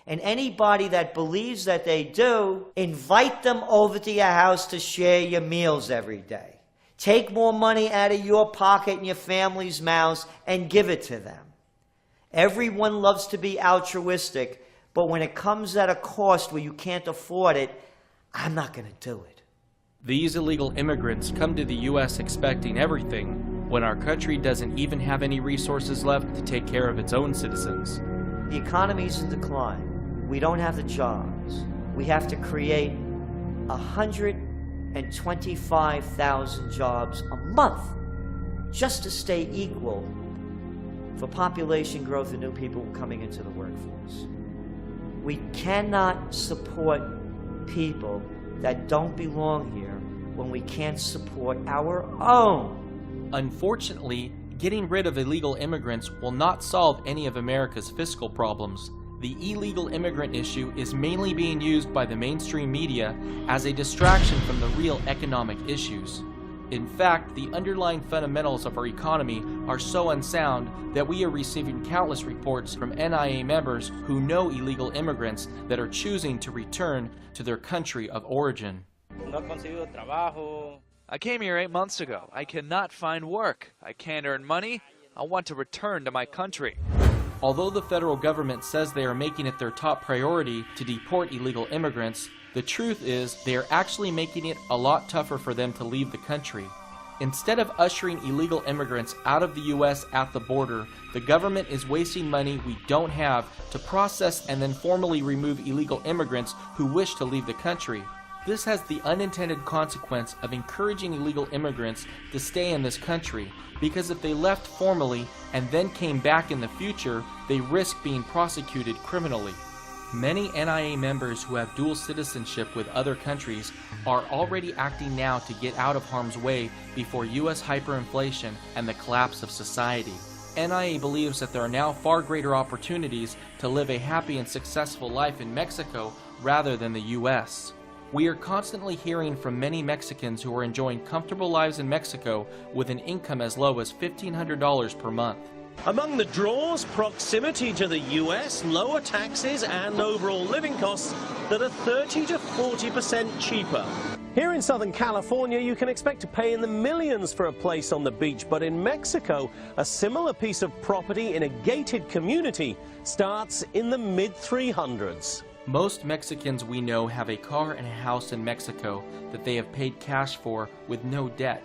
And anybody that believes that they do, invite them over to your house to share your meals every day. Take more money out of your pocket and your family's mouths and give it to them. Everyone loves to be altruistic, but when it comes at a cost where you can't afford it, I'm not going to do it. These illegal immigrants come to the U.S. expecting everything, when our country doesn't even have any resources left to take care of its own citizens. The economy's in decline. We don't have the jobs. We have to create 125,000 jobs a month just to stay equal for population growth and new people coming into the workforce. We cannot support people that don't belong here when we can't support our own. Unfortunately, getting rid of illegal immigrants will not solve any of America's fiscal problems. The illegal immigrant issue is mainly being used by the mainstream media as a distraction from the real economic issues. In fact, the underlying fundamentals of our economy are so unsound that we are receiving countless reports from NIA members who know illegal immigrants that are choosing to return to their country of origin. I came here 8 months ago. I cannot find work. I can't earn money. I want to return to my country. Although the federal government says they are making it their top priority to deport illegal immigrants, the truth is they are actually making it a lot tougher for them to leave the country. Instead of ushering illegal immigrants out of the U.S. at the border, the government is wasting money we don't have to process and then formally remove illegal immigrants who wish to leave the country. This has the unintended consequence of encouraging illegal immigrants to stay in this country, because if they left formally and then came back in the future, they risk being prosecuted criminally. Many NIA members who have dual citizenship with other countries are already acting now to get out of harm's way before U.S. hyperinflation and the collapse of society. NIA believes that there are now far greater opportunities to live a happy and successful life in Mexico rather than the U.S. We are constantly hearing from many Mexicans who are enjoying comfortable lives in Mexico with an income as low as $1,500 per month. Among the draws, proximity to the US, lower taxes and overall living costs that are 30 to 40% cheaper. Here in Southern California, you can expect to pay in the millions for a place on the beach, but in Mexico, a similar piece of property in a gated community starts in the mid-300s. Most Mexicans we know have a car and a house in Mexico that they have paid cash for with no debt.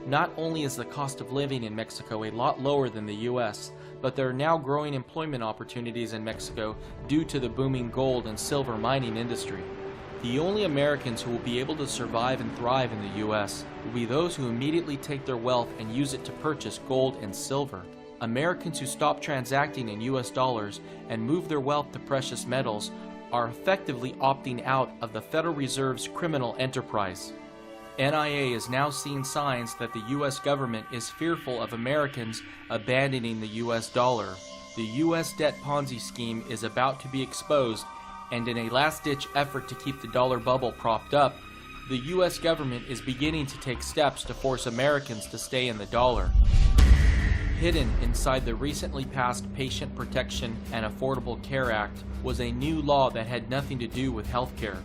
Not only is the cost of living in Mexico a lot lower than the US, but there are now growing employment opportunities in Mexico due to the booming gold and silver mining industry. The only Americans who will be able to survive and thrive in the US will be those who immediately take their wealth and use it to purchase gold and silver. Americans who stop transacting in US dollars and move their wealth to precious metals are effectively opting out of the Federal Reserve's criminal enterprise. NIA is now seeing signs that the US government is fearful of Americans abandoning the US dollar. The US debt Ponzi scheme is about to be exposed, and in a last-ditch effort to keep the dollar bubble propped up, the US government is beginning to take steps to force Americans to stay in the dollar. Hidden inside the recently passed Patient Protection and Affordable Care Act was a new law that had nothing to do with healthcare.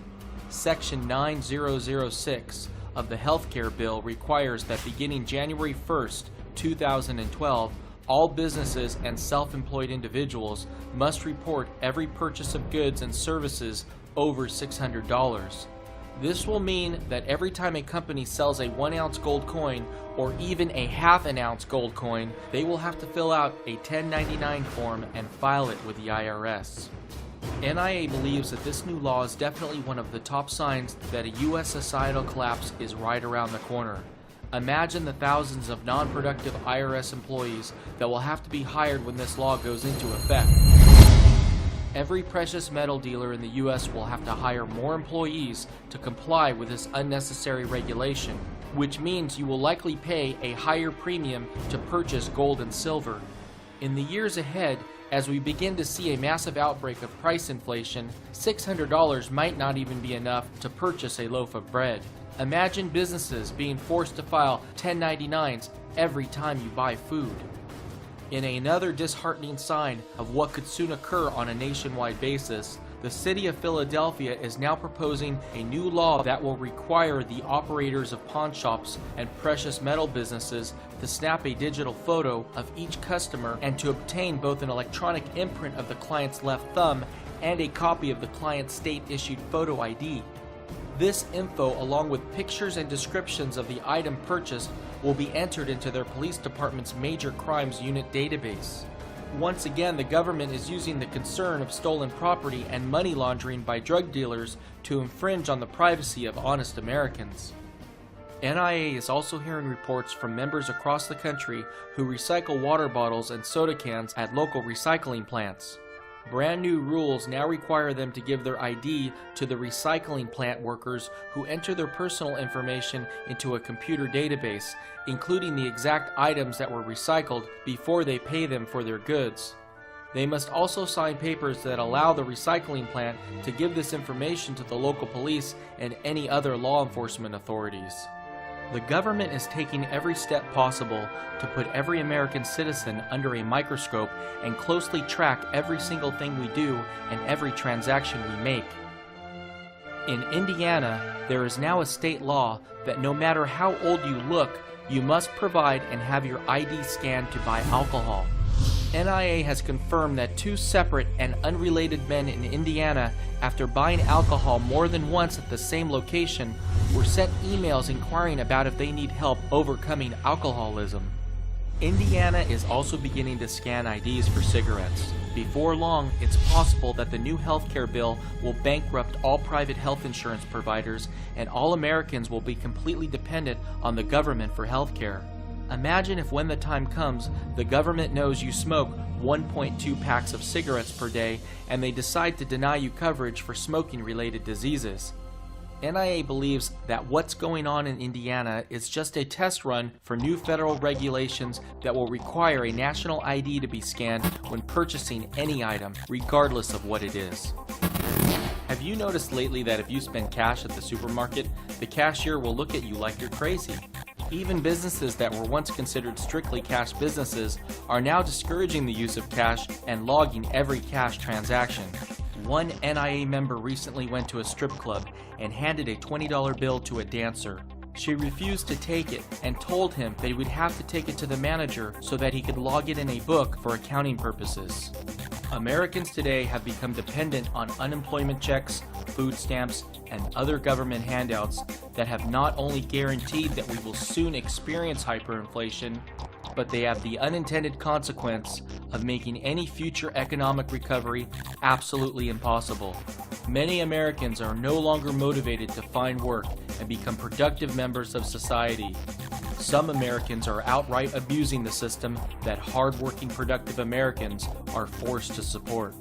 Section 9006 of the healthcare bill requires that beginning January 1st, 2012, all businesses and self-employed individuals must report every purchase of goods and services over $600. This will mean that every time a company sells a 1-ounce gold coin or even a half-an-ounce gold coin, they will have to fill out a 1099 form and file it with the IRS. NIA believes that this new law is definitely one of the top signs that a U.S. societal collapse is right around the corner. Imagine the thousands of non-productive IRS employees that will have to be hired when this law goes into effect. Every precious metal dealer in the U.S. will have to hire more employees to comply with this unnecessary regulation, which means you will likely pay a higher premium to purchase gold and silver. In the years ahead, as we begin to see a massive outbreak of price inflation, $600 might not even be enough to purchase a loaf of bread. Imagine businesses being forced to file 1099s every time you buy food. In another disheartening sign of what could soon occur on a nationwide basis, the city of Philadelphia is now proposing a new law that will require the operators of pawn shops and precious metal businesses to snap a digital photo of each customer and to obtain both an electronic imprint of the client's left thumb and a copy of the client's state-issued photo ID. This info, along with pictures and descriptions of the item purchased, will be entered into their police department's Major Crimes Unit database. Once again, the government is using the concern of stolen property and money laundering by drug dealers to infringe on the privacy of honest Americans. NIA is also hearing reports from members across the country who recycle water bottles and soda cans at local recycling plants. Brand new rules now require them to give their ID to the recycling plant workers who enter their personal information into a computer database, including the exact items that were recycled before they pay them for their goods. They must also sign papers that allow the recycling plant to give this information to the local police and any other law enforcement authorities. The government is taking every step possible to put every American citizen under a microscope and closely track every single thing we do and every transaction we make. In Indiana, there is now a state law that no matter how old you look, you must provide and have your ID scanned to buy alcohol. NIA has confirmed that 2 separate and unrelated men in Indiana, after buying alcohol more than once at the same location, were sent emails inquiring about if they need help overcoming alcoholism. Indiana is also beginning to scan IDs for cigarettes. Before long, it's possible that the new healthcare bill will bankrupt all private health insurance providers, and all Americans will be completely dependent on the government for healthcare. Imagine if when the time comes, the government knows you smoke 1.2 packs of cigarettes per day and they decide to deny you coverage for smoking-related diseases. NIA believes that what's going on in Indiana is just a test run for new federal regulations that will require a national ID to be scanned when purchasing any item, regardless of what it is. Have you noticed lately that if you spend cash at the supermarket, the cashier will look at you like you're crazy? Even businesses that were once considered strictly cash businesses are now discouraging the use of cash and logging every cash transaction. One NIA member recently went to a strip club and handed a $20 bill to a dancer. She refused to take it and told him that he would have to take it to the manager so that he could log it in a book for accounting purposes. Americans today have become dependent on unemployment checks, food stamps, and other government handouts that have not only guaranteed that we will soon experience hyperinflation, but they have the unintended consequence of making any future economic recovery absolutely impossible. Many Americans are no longer motivated to find work and become productive members of society. Some Americans are outright abusing the system that hardworking, productive Americans are forced to support.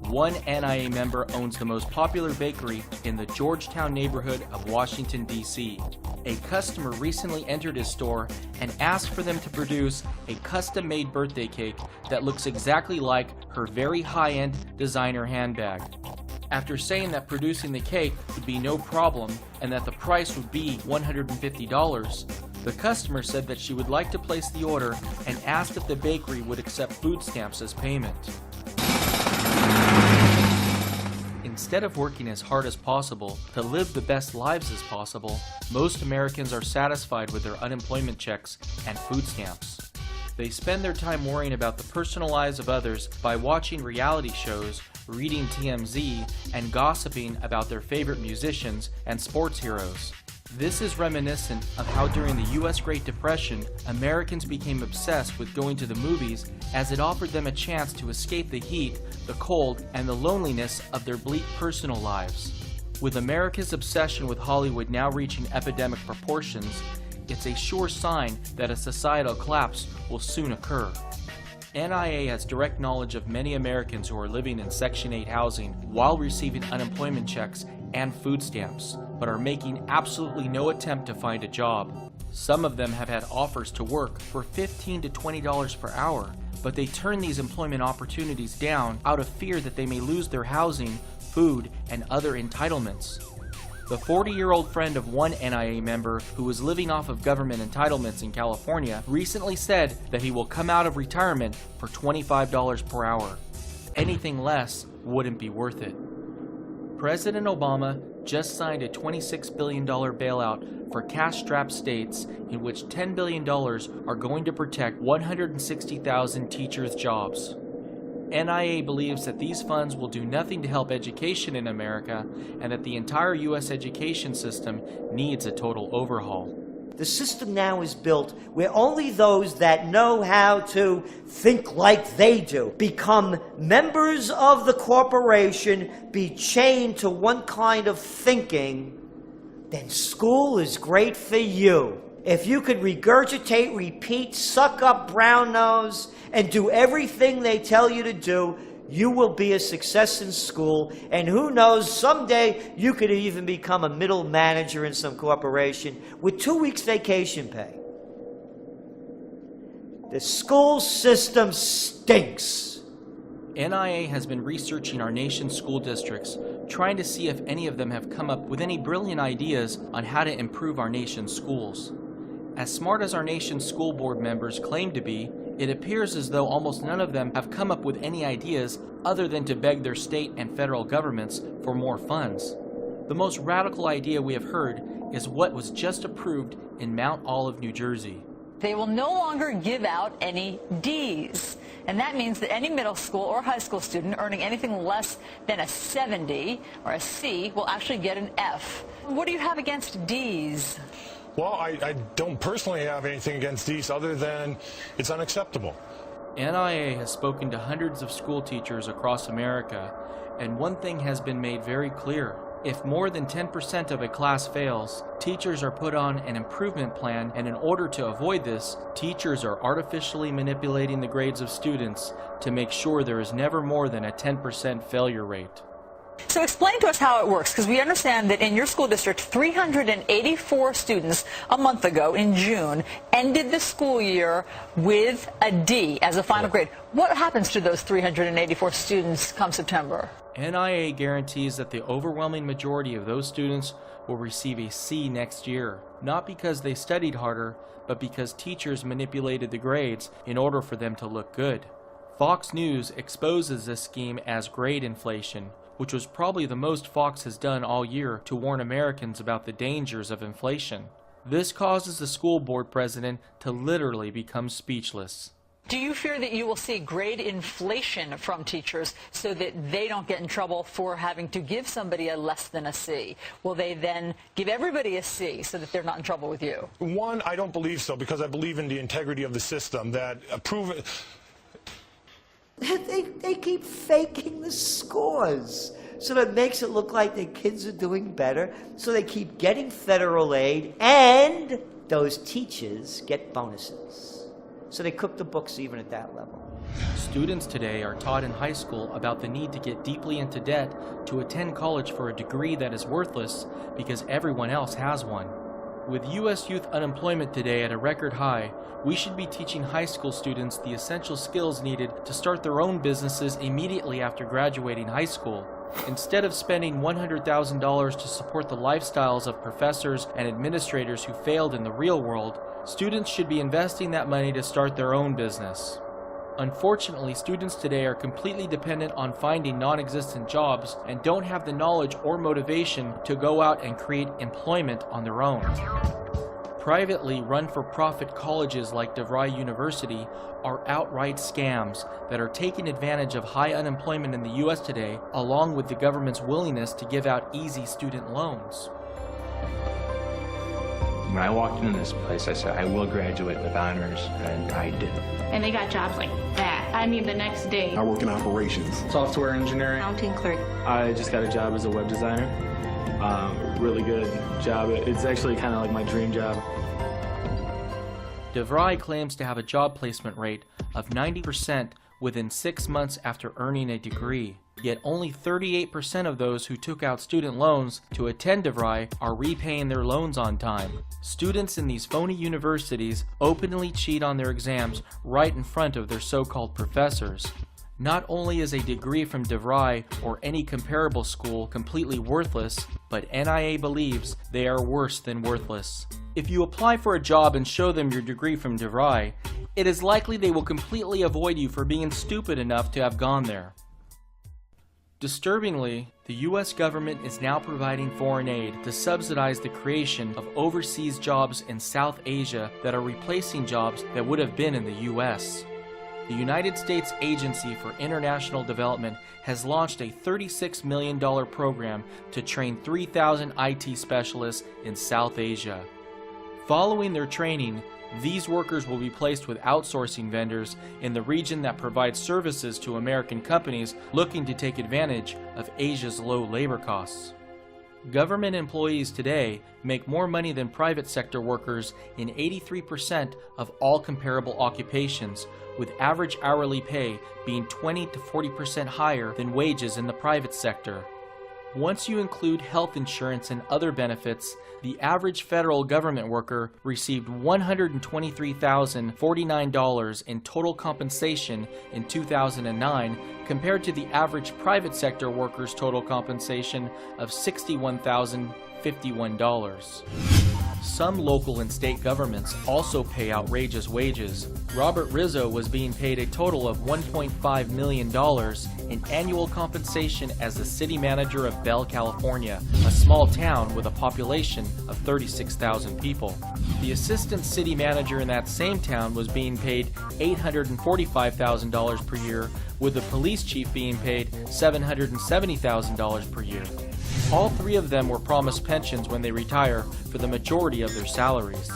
One NIA member owns the most popular bakery in the Georgetown neighborhood of Washington, D.C. A customer recently entered his store and asked for them to produce a custom-made birthday cake that looks exactly like her very high-end designer handbag. After saying that producing the cake would be no problem and that the price would be $150, the customer said that she would like to place the order and asked if the bakery would accept food stamps as payment. Instead of working as hard as possible to live the best lives as possible, most Americans are satisfied with their unemployment checks and food stamps. They spend their time worrying about the personal lives of others by watching reality shows, reading TMZ, and gossiping about their favorite musicians and sports heroes. This is reminiscent of how during the U.S. Great Depression, Americans became obsessed with going to the movies as it offered them a chance to escape the heat, the cold, and the loneliness of their bleak personal lives. With America's obsession with Hollywood now reaching epidemic proportions, it's a sure sign that a societal collapse will soon occur. NIA has direct knowledge of many Americans who are living in Section 8 housing while receiving unemployment checks and food stamps, but are making absolutely no attempt to find a job. Some of them have had offers to work for $15 to $20 per hour, but they turn these employment opportunities down out of fear that they may lose their housing, food, and other entitlements. The 40-year-old friend of one NIA member who was living off of government entitlements in California recently said that he will come out of retirement for $25 per hour. Anything less wouldn't be worth it. President Obama just signed a $26 billion bailout for cash-strapped states in which $10 billion are going to protect 160,000 teachers' jobs. NIA believes that these funds will do nothing to help education in America and that the entire U.S. education system needs a total overhaul. The system now is built where only those that know how to think like they do become members of the corporation, be chained to one kind of thinking, then school is great for you. If you could regurgitate, repeat, suck up brown nose, and do everything they tell you to do, you will be a success in school, and who knows, someday you could even become a middle manager in some corporation with 2 weeks vacation pay. The school system stinks. NIA has been researching our nation's school districts, trying to see if any of them have come up with any brilliant ideas on how to improve our nation's schools. As smart as our nation's school board members claim to be, it appears as though almost none of them have come up with any ideas other than to beg their state and federal governments for more funds. The most radical idea we have heard is what was just approved in Mount Olive, New Jersey. They will no longer give out any D's. And that means that any middle school or high school student earning anything less than a 70 or a C will actually get an F. What do you have against D's? Well, I don't personally have anything against these other than it's unacceptable. NIA has spoken to hundreds of school teachers across America, and one thing has been made very clear. If more than 10% of a class fails, teachers are put on an improvement plan, and in order to avoid this, teachers are artificially manipulating the grades of students to make sure there is never more than a 10% failure rate. So explain to us how it works, because we understand that in your school district, 384 students a month ago in June ended the school year with a D as a final grade. What happens to those 384 students come September? NIA guarantees that the overwhelming majority of those students will receive a C next year, not because they studied harder, but because teachers manipulated the grades in order for them to look good. Fox News exposes this scheme as grade inflation, which was probably the most Fox has done all year to warn Americans about the dangers of inflation. This causes the school board president to literally become speechless. Do you fear that you will see grade inflation from teachers so that they don't get in trouble for having to give somebody a less than a C? Will they then give everybody a C so that they're not in trouble with you? One, I don't believe so, because I believe in the integrity of the system that They keep faking the scores. So that makes it look like the kids are doing better. So they keep getting federal aid, and those teachers get bonuses. So they cook the books even at that level. Students today are taught in high school about the need to get deeply into debt to attend college for a degree that is worthless because everyone else has one. With U.S. youth unemployment today at a record high, we should be teaching high school students the essential skills needed to start their own businesses immediately after graduating high school. Instead of spending $100,000 to support the lifestyles of professors and administrators who failed in the real world, students should be investing that money to start their own business. Unfortunately, students today are completely dependent on finding non-existent jobs and don't have the knowledge or motivation to go out and create employment on their own. Privately run for-profit colleges like DeVry University are outright scams that are taking advantage of high unemployment in the U.S. today, along with the government's willingness to give out easy student loans. When I walked into this place, I said, I will graduate with honors, and I did. And they got jobs like that. I mean, the next day. I work in operations. Software engineering. Accounting clerk. I just got a job as a web designer. Really good job. It's actually kind of like my dream job. DeVry claims to have a job placement rate of 90% within 6 months after earning a degree. Yet only 38% of those who took out student loans to attend DeVry are repaying their loans on time. Students in these phony universities openly cheat on their exams right in front of their so-called professors. Not only is a degree from DeVry or any comparable school completely worthless, but NIA believes they are worse than worthless. If you apply for a job and show them your degree from DeVry, it is likely they will completely avoid you for being stupid enough to have gone there. Disturbingly, the U.S. government is now providing foreign aid to subsidize the creation of overseas jobs in South Asia that are replacing jobs that would have been in the U.S. The United States Agency for International Development has launched a $36 million program to train 3,000 IT specialists in South Asia. Following their training, these workers will be placed with outsourcing vendors in the region that provides services to American companies looking to take advantage of Asia's low labor costs. Government employees today make more money than private sector workers in 83% of all comparable occupations, with average hourly pay being 20 to 40% higher than wages in the private sector. Once you include health insurance and other benefits, the average federal government worker received $123,049 in total compensation in 2009 compared to the average private sector worker's total compensation of $61,051. Some local and state governments also pay outrageous wages. Robert Rizzo was being paid a total of $1.5 million in annual compensation as the city manager of Bell, California, a small town with a population of 36,000 people. The assistant city manager in that same town was being paid $845,000 per year, with the police chief being paid $770,000 per year. All three of them were promised pensions when they retire for the majority of their salaries.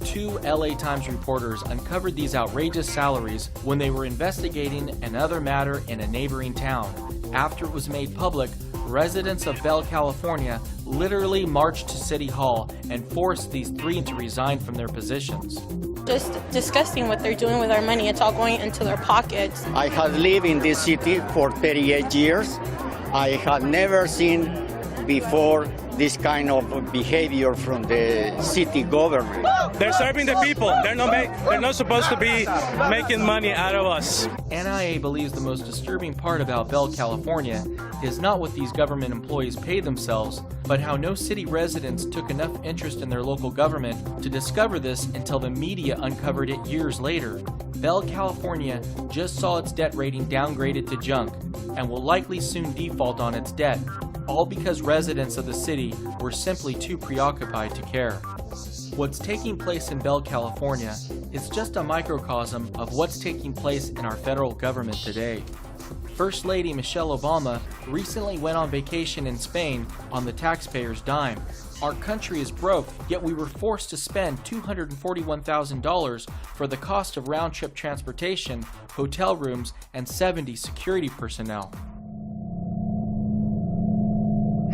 2 LA Times reporters uncovered these outrageous salaries when they were investigating another matter in a neighboring town. After it was made public, residents of Bell, California literally marched to City Hall and forced these three to resign from their positions. Just disgusting what they're doing with our money. It's all going into their pockets. I have lived in this city for 38 years. I have never seen before this kind of behavior from the city government. They're serving the people. They're not supposed to be making money out of us. NIA believes the most disturbing part about Bell, California is not what these government employees pay themselves, but how no city residents took enough interest in their local government to discover this until the media uncovered it years later. Bell, California just saw its debt rating downgraded to junk and will likely soon default on its debt, all because residents of the city were simply too preoccupied to care. What's taking place in Bell, California is just a microcosm of what's taking place in our federal government today. First Lady Michelle Obama recently went on vacation in Spain on the taxpayer's dime. Our country is broke, yet we were forced to spend $241,000 for the cost of round-trip transportation, hotel rooms, and 70 security personnel.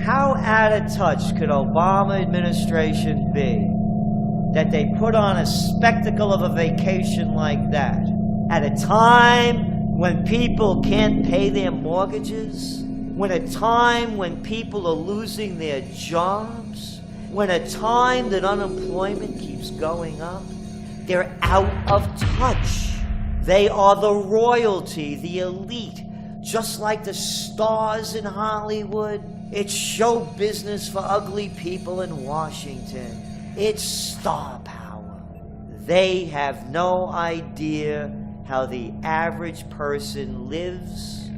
How out of touch could Obama administration be that they put on a spectacle of a vacation like that at a time when people can't pay their mortgages, when a time when people are losing their jobs, when a time that unemployment keeps going up? They're out of touch. They are the royalty, the elite, just like the stars in Hollywood. It's show business for ugly people in Washington. It's star power. They have no idea how the average person lives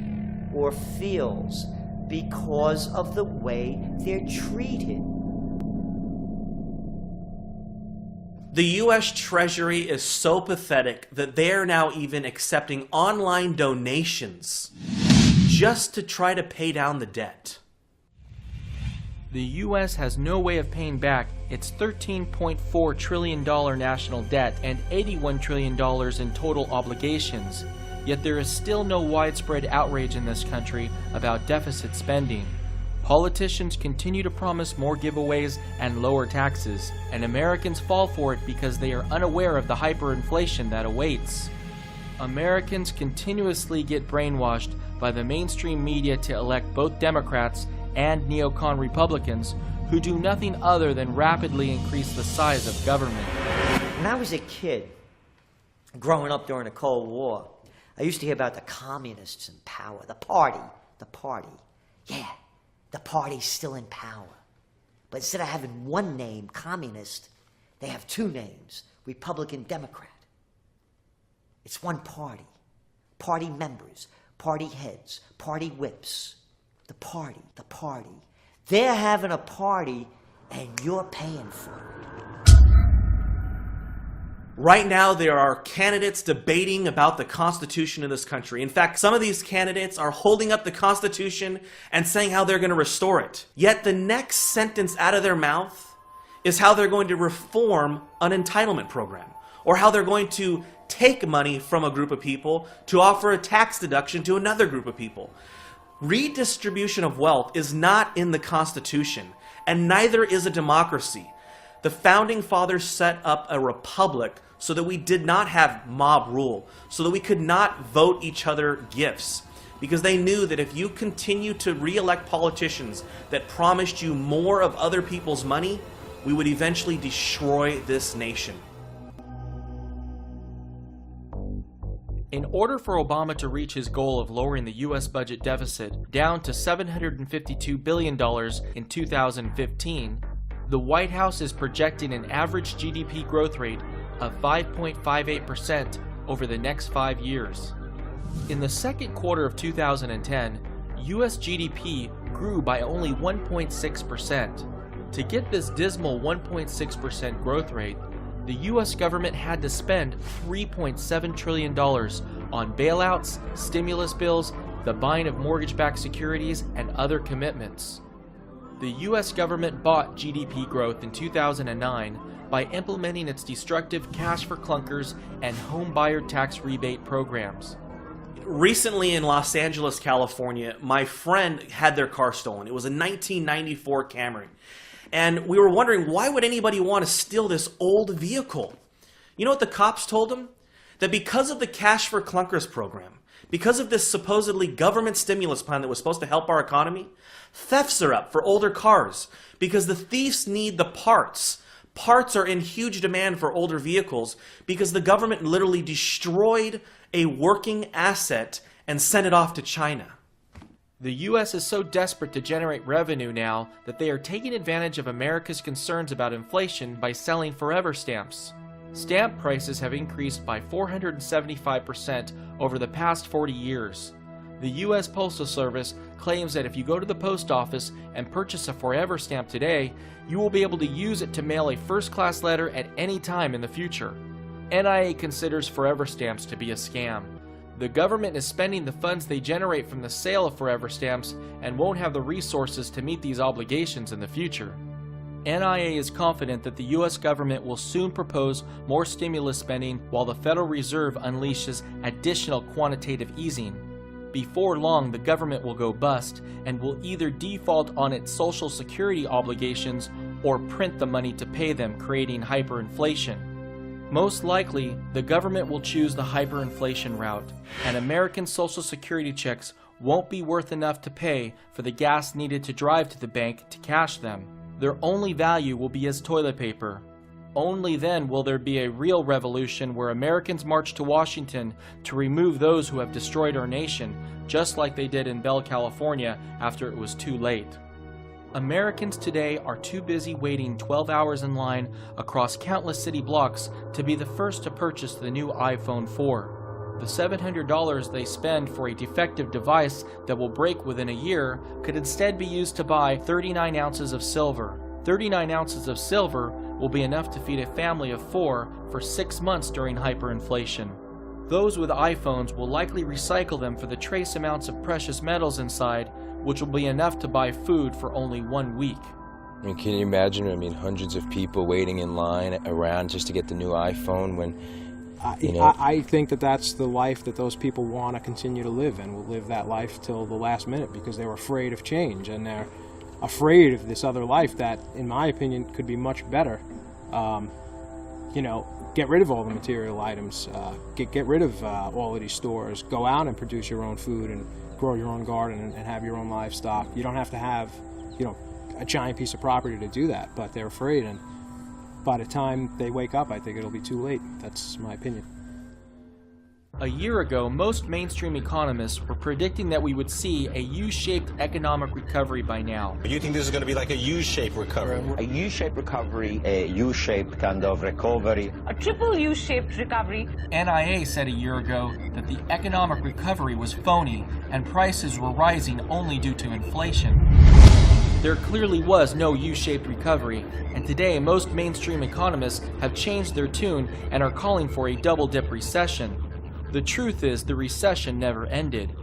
or feels because of the way they're treated. The U.S. Treasury is so pathetic that they are now even accepting online donations just to try to pay down the debt. The U.S. has no way of paying back its $13.4 trillion national debt and $81 trillion in total obligations, yet there is still no widespread outrage in this country about deficit spending. Politicians continue to promise more giveaways and lower taxes, and Americans fall for it because they are unaware of the hyperinflation that awaits. Americans continuously get brainwashed by the mainstream media to elect both Democrats and neocon Republicans who do nothing other than rapidly increase the size of government. When I was a kid, growing up during the Cold War, I used to hear about the communists in power, the party. Yeah, the party's still in power. But instead of having one name, communist, they have two names, Republican, Democrat. It's one party. Party members, party heads, party whips. The party. They're having a party and you're paying for it. Right now, there are candidates debating about the Constitution of this country. In fact, some of these candidates are holding up the Constitution and saying how they're going to restore it. Yet the next sentence out of their mouth is how they're going to reform an entitlement program, or how they're going to take money from a group of people to offer a tax deduction to another group of people. Redistribution of wealth is not in the Constitution, and neither is a democracy. The Founding Fathers set up a republic so that we did not have mob rule, so that we could not vote each other gifts, because they knew that if you continue to re-elect politicians that promised you more of other people's money, we would eventually destroy this nation. In order for Obama to reach his goal of lowering the U.S. budget deficit down to $752 billion in 2015, the White House is projecting an average GDP growth rate of 5.58% over the next 5 years. In the second quarter of 2010, U.S. GDP grew by only 1.6%. To get this dismal 1.6% growth rate, the U.S. government had to spend $3.7 trillion on bailouts, stimulus bills, the buying of mortgage-backed securities, and other commitments. The U.S. government bought GDP growth in 2009 by implementing its destructive cash for clunkers and home buyer tax rebate programs. Recently in Los Angeles, California, my friend had their car stolen. It was a 1994 Camry. And we were wondering, why would anybody want to steal this old vehicle? You know what the cops told him? That because of the Cash for Clunkers program, Because of this supposedly government stimulus plan that was supposed to help our economy, thefts are up for older cars because the thieves need the parts. Parts are in huge demand for older vehicles because the government literally destroyed a working asset and sent it off to China. The U.S. is so desperate to generate revenue now that they are taking advantage of America's concerns about inflation by selling forever stamps. Stamp prices have increased by 475% over the past 40 years. The U.S. Postal Service claims that if you go to the post office and purchase a forever stamp today, you will be able to use it to mail a first-class letter at any time in the future. NIA considers forever stamps to be a scam. The government is spending the funds they generate from the sale of forever stamps and won't have the resources to meet these obligations in the future. NIA is confident that the U.S. government will soon propose more stimulus spending while the Federal Reserve unleashes additional quantitative easing. Before long, the government will go bust and will either default on its Social Security obligations or print the money to pay them, creating hyperinflation. Most likely, the government will choose the hyperinflation route, and American Social Security checks won't be worth enough to pay for the gas needed to drive to the bank to cash them. Their only value will be as toilet paper. Only then will there be a real revolution where Americans march to Washington to remove those who have destroyed our nation, just like they did in Bell, California, after it was too late. Americans today are too busy waiting 12 hours in line across countless city blocks to be the first to purchase the new iPhone 4. The $700 they spend for a defective device that will break within a year could instead be used to buy 39 ounces of silver. 39 ounces of silver will be enough to feed a family of 4 for 6 months during hyperinflation. Those with iPhones will likely recycle them for the trace amounts of precious metals inside, which will be enough to buy food for only 1 week. I mean, can you imagine? I mean, hundreds of people waiting in line around just to get the new iPhone when, you know... I think that that's the life that those people want to continue to live, and will live that life till the last minute because they're afraid of change, and they're afraid of this other life that, in my opinion, could be much better. You know, get rid of all the material items, get rid of all of these stores, go out and produce your own food and grow your own garden and have your own livestock. You don't have to have, you know, a giant piece of property to do that, but they're afraid, and by the time they wake up, I think it'll be too late. That's my opinion. A year ago, most mainstream economists were predicting that we would see a U-shaped economic recovery by now. You think this is going to be like a U-shaped recovery? A U-shaped recovery, a U-shaped kind of recovery. A triple U-shaped recovery. NIA said a year ago that the economic recovery was phony and prices were rising only due to inflation. There clearly was no U-shaped recovery, and today most mainstream economists have changed their tune and are calling for a double-dip recession. The truth is, the recession never ended.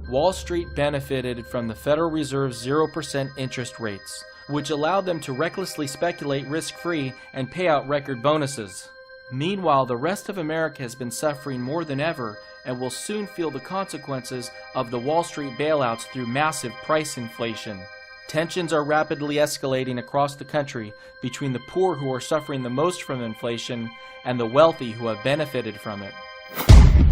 Wall Street benefited from the Federal Reserve's 0% interest rates, which allowed them to recklessly speculate risk-free and pay out record bonuses. Meanwhile, the rest of America has been suffering more than ever and will soon feel the consequences of the Wall Street bailouts through massive price inflation. Tensions are rapidly escalating across the country between the poor who are suffering the most from inflation and the wealthy who have benefited from it.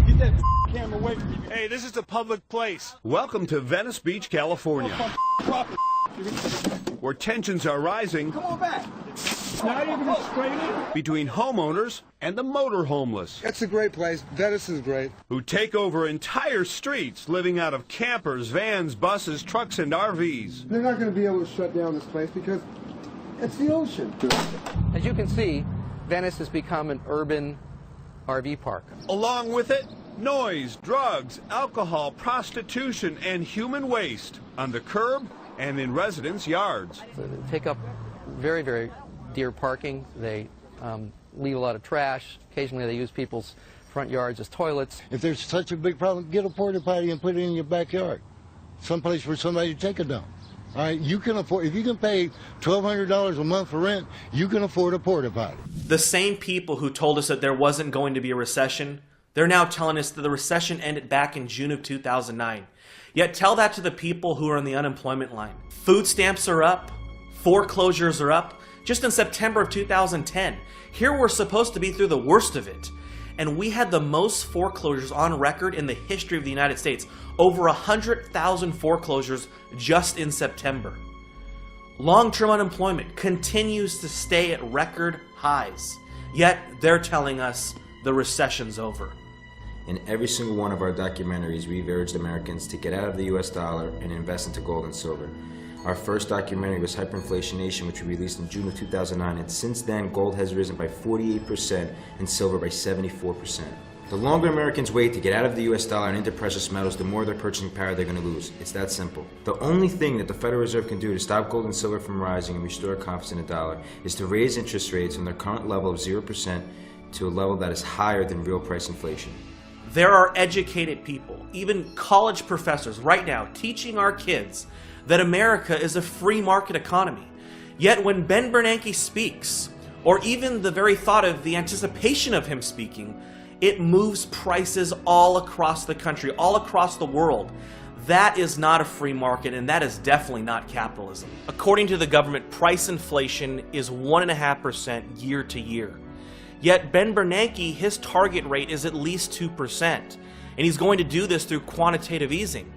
Get that camera away from me. Hey, this is a public place. Welcome to Venice Beach, California, where tensions are rising. Come on back. Not even straight in. Between homeowners and the motor homeless. It's a great place. Venice is great. Who take over entire streets, living out of campers, vans, buses, trucks, and RVs. They're not going to be able to shut down this place because it's the ocean. As you can see, Venice has become an urban RV park. Along with it, noise, drugs, alcohol, prostitution, and human waste on the curb and in residents' yards. So they take up very, very dear parking. They leave a lot of trash. Occasionally they use people's front yards as toilets. If there's such a big problem, get a porta potty and put it in your backyard. Someplace for somebody to take it down. All right, you can afford, if you can pay $1,200 a month for rent, you can afford a porta potty. The same people who told us that there wasn't going to be a recession, they're now telling us that the recession ended back in June of 2009. Yet tell that to the people who are on the unemployment line. Food stamps are up, foreclosures are up. Just in September of 2010, here we're supposed to be through the worst of it. and we had the most foreclosures on record in the history of the United States. Over 100,000 foreclosures just in September. Long-term unemployment continues to stay at record highs. Yet they're telling us the recession's over. In every single one of our documentaries, we've urged Americans to get out of the US dollar and invest into gold and silver. Our first documentary was Hyperinflation Nation, which we released in June of 2009, and since then, gold has risen by 48% and silver by 74%. The longer Americans wait to get out of the US dollar and into precious metals, the more their purchasing power they're going to lose. It's that simple. The only thing that the Federal Reserve can do to stop gold and silver from rising and restore confidence in the dollar is to raise interest rates from their current level of 0% to a level that is higher than real price inflation. There are educated people, even college professors right now, teaching our kids that America is a free market economy. Yet when Ben Bernanke speaks, or even the very thought of the anticipation of him speaking, it moves prices all across the country, all across the world. That is not a free market, and that is definitely not capitalism. According to the government, price inflation is 1.5% year to year. Yet Ben Bernanke, his target rate is at least 2%, and he's going to do this through quantitative easing.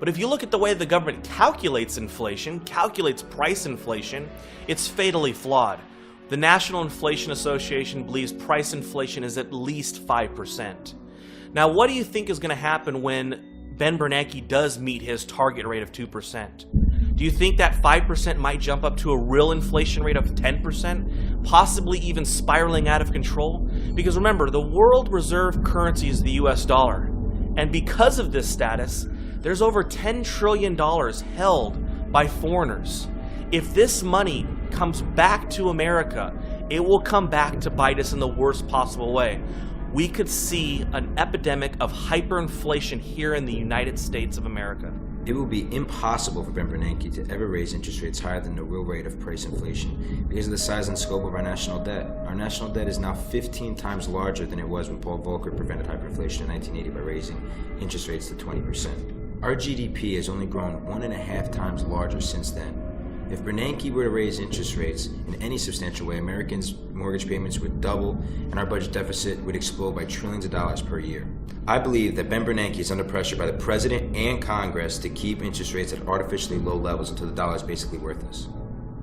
But if you look at the way the government calculates inflation, calculates price inflation, it's fatally flawed. The National Inflation Association believes price inflation is at least 5%. Now, what do you think is going to happen when Ben Bernanke does meet his target rate of 2%? Do you think that 5% might jump up to a real inflation rate of 10%, possibly even spiraling out of control? Because remember, the world reserve currency is the US dollar. And because of this status, there's over $10 trillion held by foreigners. If this money comes back to America, it will come back to bite us in the worst possible way. We could see an epidemic of hyperinflation here in the United States of America. It will be impossible for Ben Bernanke to ever raise interest rates higher than the real rate of price inflation because of the size and scope of our national debt. Our national debt is now 15 times larger than it was when Paul Volcker prevented hyperinflation in 1980 by raising interest rates to 20%. Our GDP has only grown 1.5 times larger since then. If Bernanke were to raise interest rates in any substantial way, Americans' mortgage payments would double and our budget deficit would explode by trillions of dollars per year. I believe that Ben Bernanke is under pressure by the President and Congress to keep interest rates at artificially low levels until the dollar is basically worthless.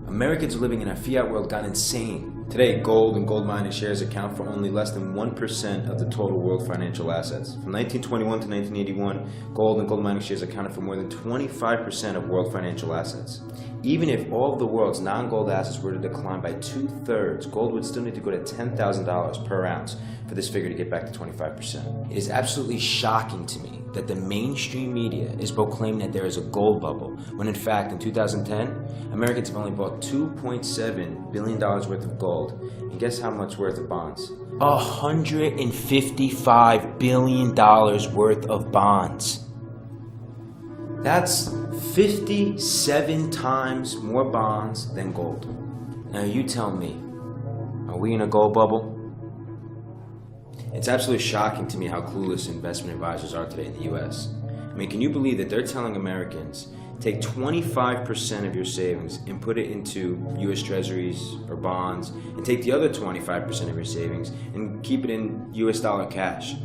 Americans living in a fiat world got insane. Today, gold and gold mining shares account for only less than 1% of the total world financial assets. From 1921 to 1981, gold and gold mining shares accounted for more than 25% of world financial assets. Even if all of the world's non-gold assets were to decline by 2/3, gold would still need to go to $10,000 per ounce for this figure to get back to 25%. It is absolutely shocking to me that the mainstream media is proclaiming that there is a gold bubble, when in fact in 2010, Americans have only bought $2.7 billion worth of gold, and guess how much worth of bonds? $155 billion worth of bonds. That's 57 times more bonds than gold. Now you tell me, are we in a gold bubble? It's absolutely shocking to me how clueless investment advisors are today in the US. I mean, can you believe that they're telling Americans, take 25% of your savings and put it into US Treasuries or bonds, and take the other 25% of your savings and keep it in US dollar cash?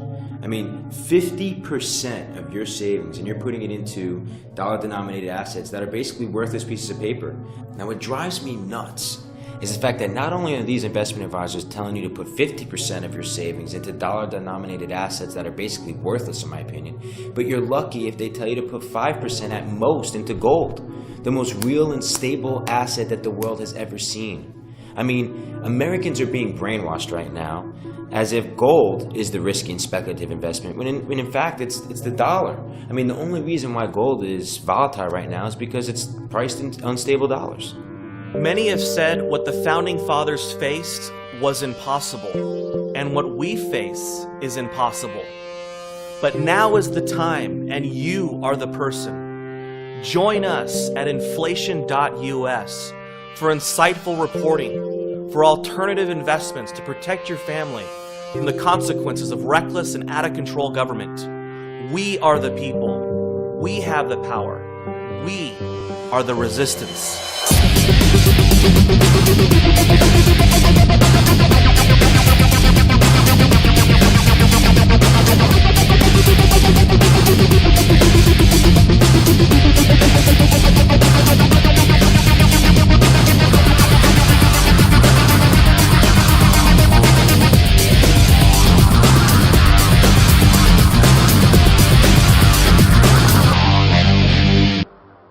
I mean, 50% of your savings and you're putting it into dollar-denominated assets that are basically worthless pieces of paper. Now, what drives me nuts is the fact that not only are these investment advisors telling you to put 50% of your savings into dollar-denominated assets that are basically worthless in my opinion, but you're lucky if they tell you to put 5% at most into gold, the most real and stable asset that the world has ever seen. I mean, Americans are being brainwashed right now as if gold is the risky and speculative investment, when in fact it's the dollar. I mean, the only reason why gold is volatile right now is because it's priced in unstable dollars. Many have said what the Founding Fathers faced was impossible, and what we face is impossible. But now is the time, and you are the person. Join us at inflation.us for insightful reporting, for alternative investments to protect your family from the consequences of reckless and out-of-control government. We are the people. We have the power. We are the resistance.